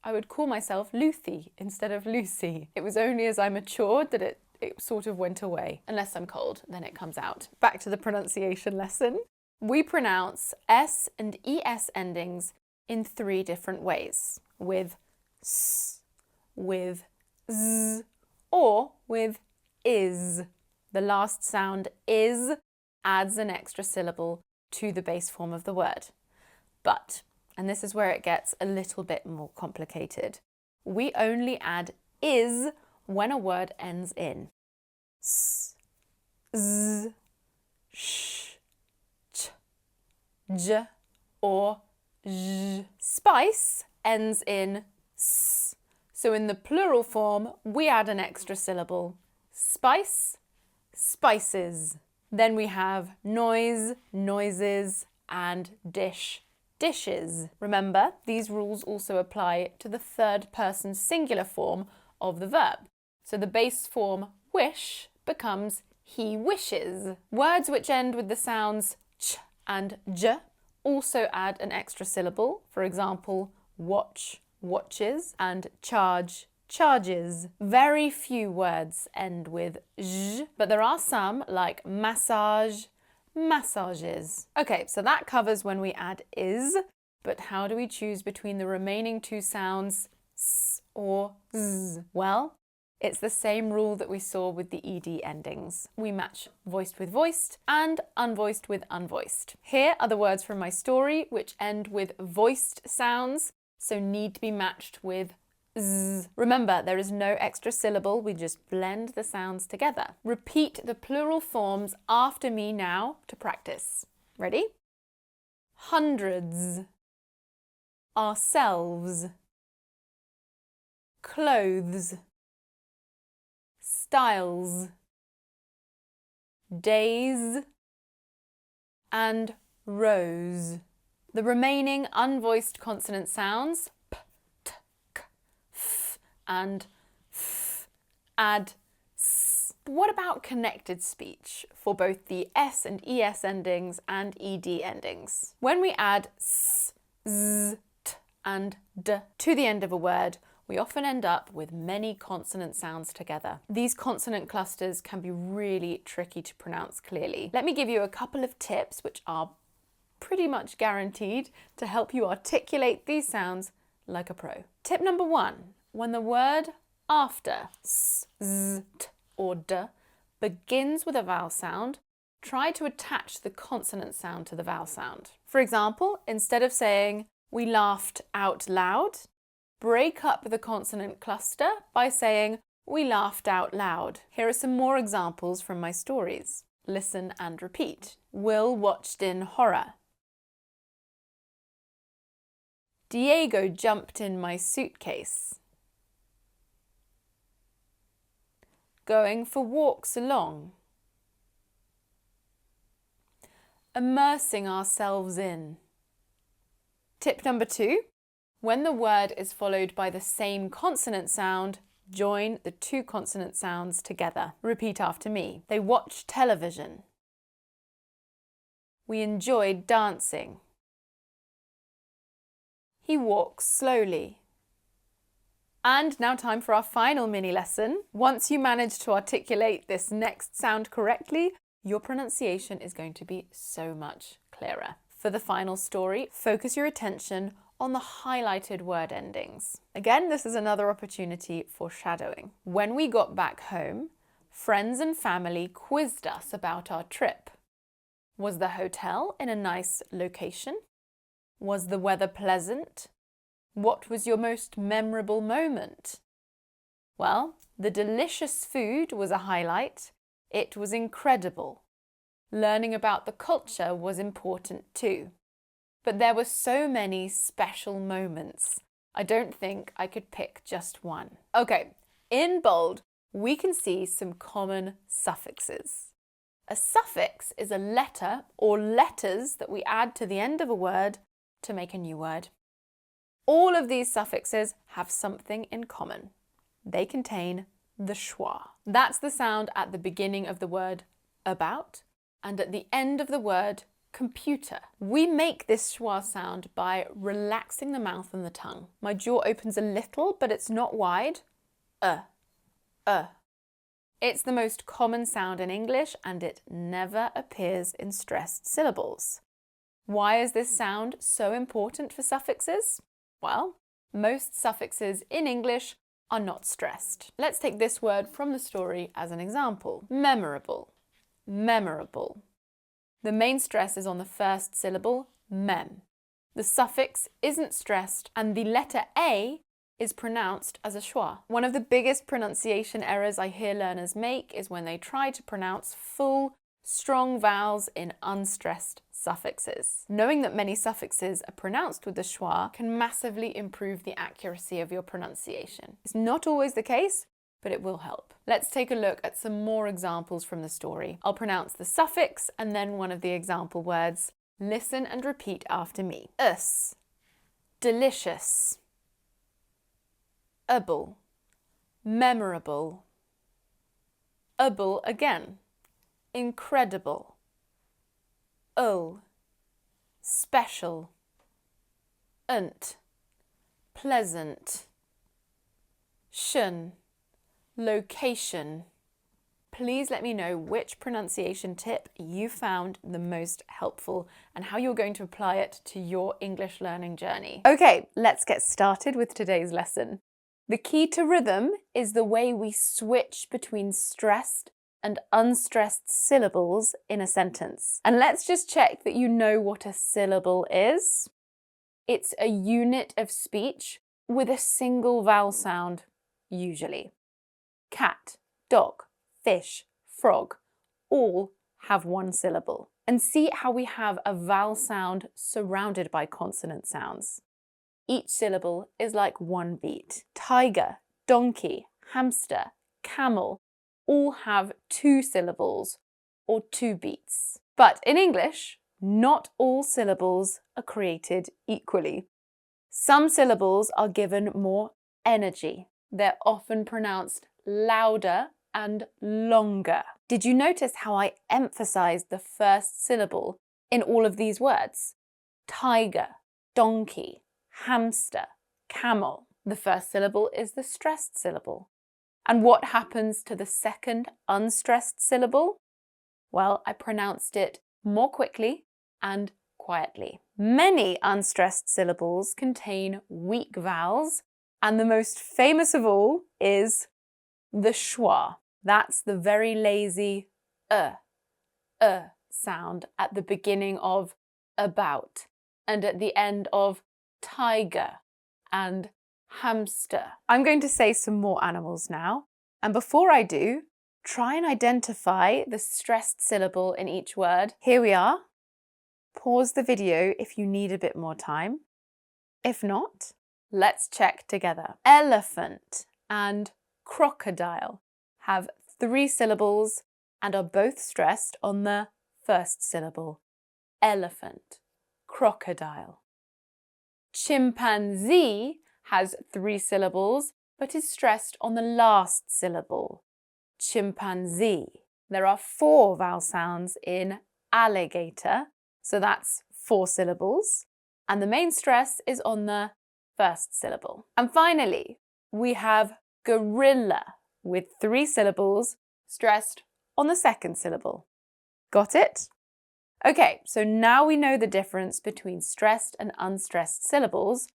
I would call myself Lucy instead of Lucy. It was only as I matured that it sort of went away. Unless I'm cold, then it comes out. Back to the pronunciation lesson. We pronounce S and ES endings in 3 different ways. With S, with Z, or with is. The last sound is adds an extra syllable to the base form of the word. But, and this is where it gets a little bit more complicated, we only add is when a word ends in S, Z, Sh, Ch, J, or J. Spice ends in S. So in the plural form, we add an extra syllable. Spice, spices. Then we have noise, noises, and dish, dishes. Remember, these rules also apply to the third person singular form of the verb. So the base form wish becomes he wishes. Words which end with the sounds ch and j also add an extra syllable. For example, watch, watches, and charge, charges. Very few words end with j, but there are some like massage, massages. Okay, so that covers when we add is, but how do we choose between the remaining 2 sounds s or z? Well, It's the same rule that we saw with the ed endings. We match voiced with voiced and unvoiced with unvoiced. Here are the words from my story which end with voiced sounds, so need to be matched with z. Remember, there is no extra syllable, we just blend the sounds together. Repeat the plural forms after me now to practice. Ready? Hundreds, ourselves, clothes, styles, days, and rows. The remaining unvoiced consonant sounds p, t, k, f, and th add s. What about connected speech for both the s and es endings and ed endings? When we add s, z, t, and d to the end of a word, we often end up with many consonant sounds together. These consonant clusters can be really tricky to pronounce clearly. Let me give you a couple of tips which are pretty much guaranteed to help you articulate these sounds like a pro. Tip number 1, when the word after s, z, t, or d begins with a vowel sound, try to attach the consonant sound to the vowel sound. For example, instead of saying, "We laughed out loud," break up the consonant cluster by saying, "We laughed out loud." Here are some more examples from my stories. Listen and repeat. Will watched in horror. Diego jumped in my suitcase. Going for walks along. Immersing ourselves in. Tip number 2. When the word is followed by the same consonant sound, join the two consonant sounds together. Repeat after me. They watched television. We enjoyed dancing. He walks slowly. And now time for our final mini lesson. Once you manage to articulate this next sound correctly, your pronunciation is going to be so much clearer. For the final story, focus your attention on the highlighted word endings. Again, this is another opportunity for shadowing. When we got back home, friends and family quizzed us about our trip. Was the hotel in a nice location? Was the weather pleasant? What was your most memorable moment? Well, the delicious food was a highlight. It was incredible. Learning about the culture was important too. But there were so many special moments. I don't think I could pick just one. Okay, in bold, we can see some common suffixes. A suffix is a letter or letters that we add to the end of a word to make a new word. All of these suffixes have something in common. They contain the schwa. That's the sound at the beginning of the word about and at the end of the word computer. We make this schwa sound by relaxing the mouth and the tongue. My jaw opens a little, but it's not wide. It's the most common sound in English and it never appears in stressed syllables. Why is this sound so important for suffixes? Well, most suffixes in English are not stressed. Let's take this word from the story as an example. Memorable. Memorable. The main stress is on the first syllable, mem. The suffix isn't stressed and the letter A is pronounced as a schwa. One of the biggest pronunciation errors I hear learners make is when they try to pronounce full, strong vowels in unstressed suffixes. Knowing that many suffixes are pronounced with the schwa can massively improve the accuracy of your pronunciation. It's not always the case, but it will help. Let's take a look at some more examples from the story. I'll pronounce the suffix and then one of the example words. Listen and repeat after me. Us, delicious, able, memorable, able again, incredible, special, pleasant, shun, location. Please let me know which pronunciation tip you found the most helpful and how you're going to apply it to your English learning journey. Okay, let's get started with today's lesson. The key to rhythm is the way we switch between stressed and unstressed syllables in a sentence. And let's just check that you know what a syllable is. It's a unit of speech with a single vowel sound, usually. Cat, dog, fish, frog, all have one syllable. And see how we have a vowel sound surrounded by consonant sounds. Each syllable is like one beat. Tiger, donkey, hamster, camel all have two syllables or two beats. But in English, not all syllables are created equally. Some syllables are given more energy. They're often pronounced louder and longer. Did you notice how I emphasized the first syllable in all of these words? Tiger, donkey, hamster, camel. The first syllable is the stressed syllable. And what happens to the second unstressed syllable? Well, I pronounced it more quickly and quietly. Many unstressed syllables contain weak vowels, and the most famous of all is the schwa. That's the very lazy sound at the beginning of about and at the end of tiger and hamster. I'm going to say some more animals now, and before I do, try and identify the stressed syllable in each word. Here we are. Pause the video if you need a bit more time. If not, let's check together. Elephant and crocodile have three syllables and are both stressed on the first syllable. Elephant, crocodile. Chimpanzee has three syllables but is stressed on the last syllable. Chimpanzee. There are four vowel sounds in alligator, so that's four syllables, and the main stress is on the first syllable. And finally, we have gorilla with three syllables stressed on the second syllable. Got it? Okay, so now we know the difference between stressed and unstressed syllables.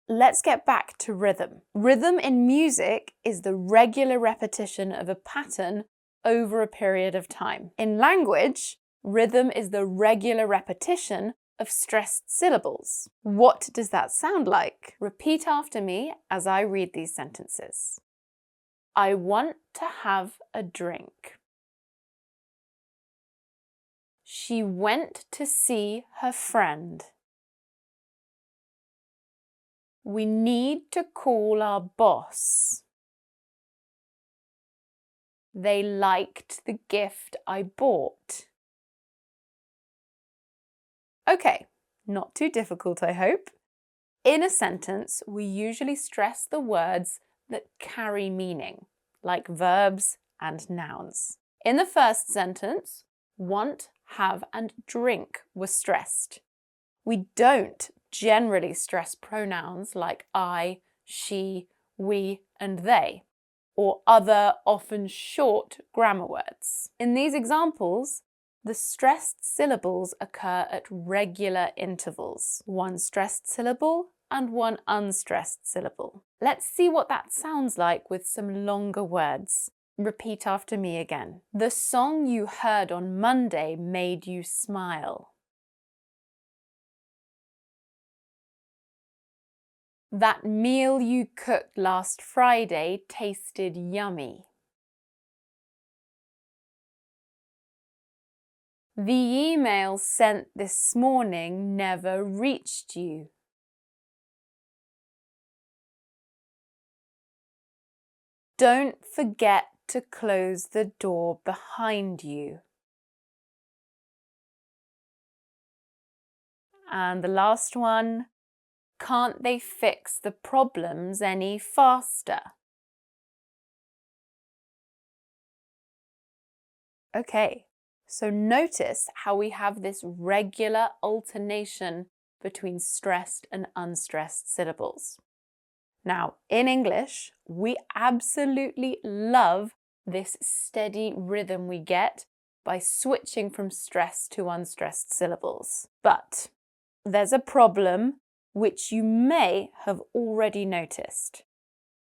Let's get back to rhythm. Rhythm in music is the regular repetition of a pattern over a period of time. In language, rhythm is the regular repetition of stressed syllables. What does that sound like? Repeat after me as I read these sentences. I want to have a drink. She went to see her friend. We need to call our boss. They liked the gift I bought. Okay, not too difficult, I hope. In a sentence, we usually stress the words that carry meaning, like verbs and nouns. In the first sentence, want, have, and drink were stressed. We don't generally stress pronouns like I, she, we, and they, or other often short grammar words. In these examples, the stressed syllables occur at regular intervals, one stressed syllable and one unstressed syllable. Let's see what that sounds like with some longer words. Repeat after me again. The song you heard on Monday made you smile. That meal you cooked last Friday tasted yummy. The email sent this morning never reached you. Don't forget to close the door behind you. And the last one, can't they fix the problems any faster? Okay, so notice how we have this regular alternation between stressed and unstressed syllables. Now, in English, we absolutely love this steady rhythm we get by switching from stressed to unstressed syllables. But there's a problem which you may have already noticed.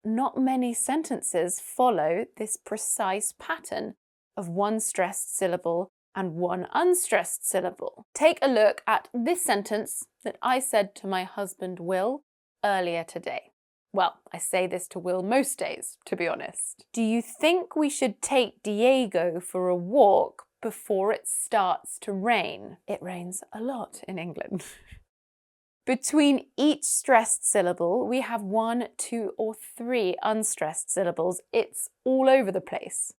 not many sentences follow this precise pattern of one stressed syllable and one unstressed syllable. Take a look at this sentence that I said to my husband Will earlier today. Well, I say this to Will most days, to be honest. Do you think we should take Diego for a walk before it starts to rain? It rains a lot in England. Between each stressed syllable, we have 1, 2, or 3 unstressed syllables. It's all over the place.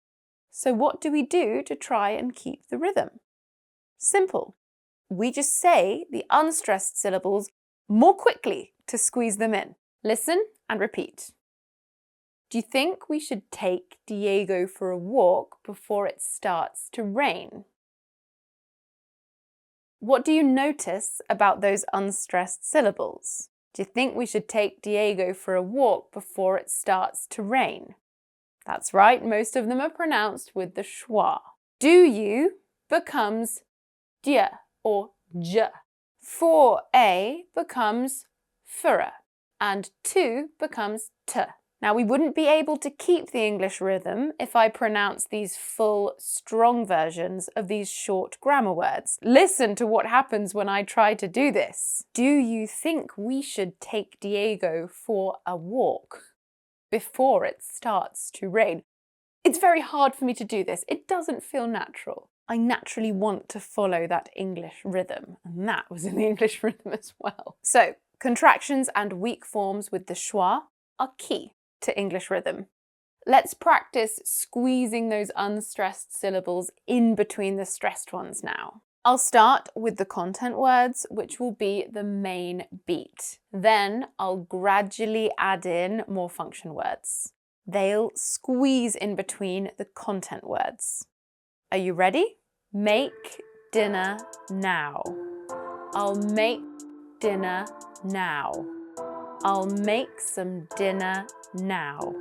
So what do we do to try and keep the rhythm? Simple. We just say the unstressed syllables more quickly to squeeze them in. Listen and repeat. Do you think we should take Diego for a walk before it starts to rain? What do you notice about those unstressed syllables? Do you think we should take Diego for a walk before it starts to rain? That's right, most of them are pronounced with the schwa. Do you becomes dia or j. For a becomes fura, and to becomes t. Now, we wouldn't be able to keep the English rhythm if I pronounce these full, strong versions of these short grammar words. Listen to what happens when I try to do this. Do you think we should take Diego for a walk before it starts to rain? It's very hard for me to do this. It doesn't feel natural. I naturally want to follow that English rhythm, and that was in the English rhythm as well. So, contractions and weak forms with the schwa are key to English rhythm. Let's practice squeezing those unstressed syllables in between the stressed ones now. I'll start with the content words, which will be the main beat. Then I'll gradually add in more function words. They'll squeeze in between the content words. Are you ready? Make dinner now. I'll make dinner now. I'll make some dinner now.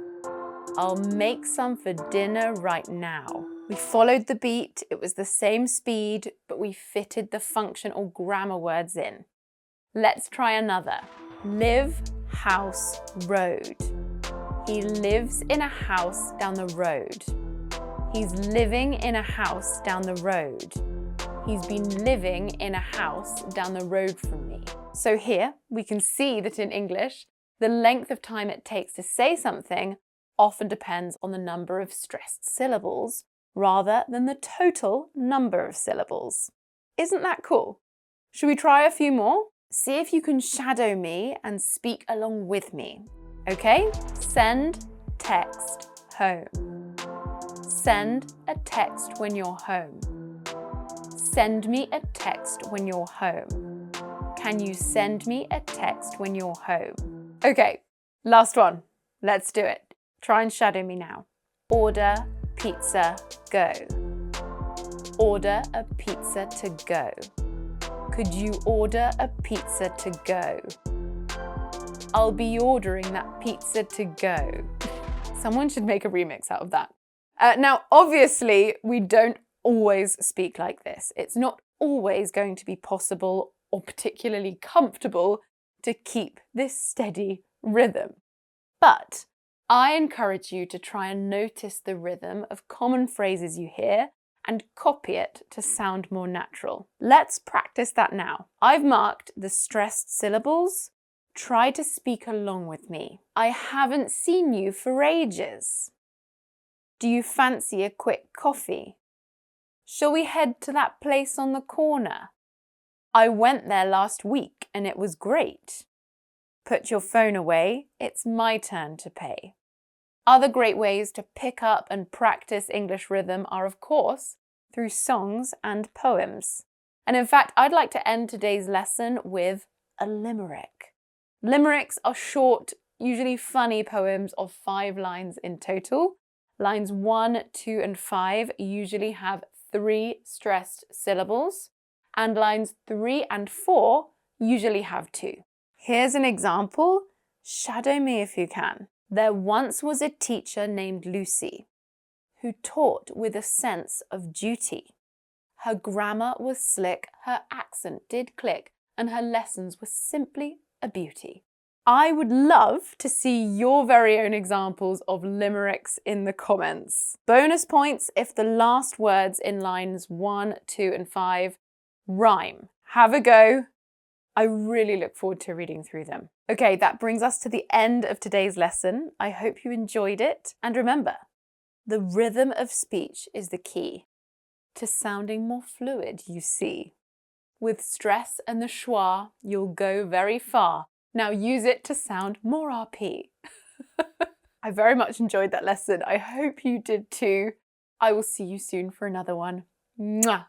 I'll make some for dinner right now. We followed the beat, it was the same speed, but we fitted the function or grammar words in. Let's try another. Live, house, road. He lives in a house down the road. He's living in a house down the road. He's been living in a house down the road from me. So here we can see that in English, the length of time it takes to say something often depends on the number of stressed syllables rather than the total number of syllables. Isn't that cool? Should we try a few more? See if you can shadow me and speak along with me. Okay? Send text home. Send a text when you're home. Send me a text when you're home. Can you send me a text when you're home? Okay, last one. Let's do it. Try and shadow me now. Order pizza, go. Order a pizza to go. Could you order a pizza to go? I'll be ordering that pizza to go. Someone should make a remix out of that. Now, obviously, we don't always speak like this. It's not always going to be possible or particularly comfortable to keep this steady rhythm. But I encourage you to try and notice the rhythm of common phrases you hear and copy it to sound more natural. Let's practice that now. I've marked the stressed syllables. Try to speak along with me. I haven't seen you for ages. Do you fancy a quick coffee? Shall we head to that place on the corner? I went there last week and it was great. Put your phone away, it's my turn to pay. Other great ways to pick up and practice English rhythm are, of course, through songs and poems. And in fact, I'd like to end today's lesson with a limerick. Limericks are short, usually funny poems of 5 lines in total. Lines 1, 2, and 5 usually have 3 stressed syllables, and lines 3 and 4 usually have 2. Here's an example. Shadow me if you can. There once was a teacher named Lucy who taught with a sense of duty. Her grammar was slick, her accent did click, and her lessons were simply a beauty. I would love to see your very own examples of limericks in the comments. Bonus points if the last words in lines 1, 2 and 5 rhyme. Have a go. I really look forward to reading through them. Okay, that brings us to the end of today's lesson. I hope you enjoyed it. And remember, the rhythm of speech is the key to sounding more fluid, you see. With stress and the schwa, you'll go very far. Now use it to sound more RP. I very much enjoyed that lesson. I hope you did too. I will see you soon for another one. Mwah!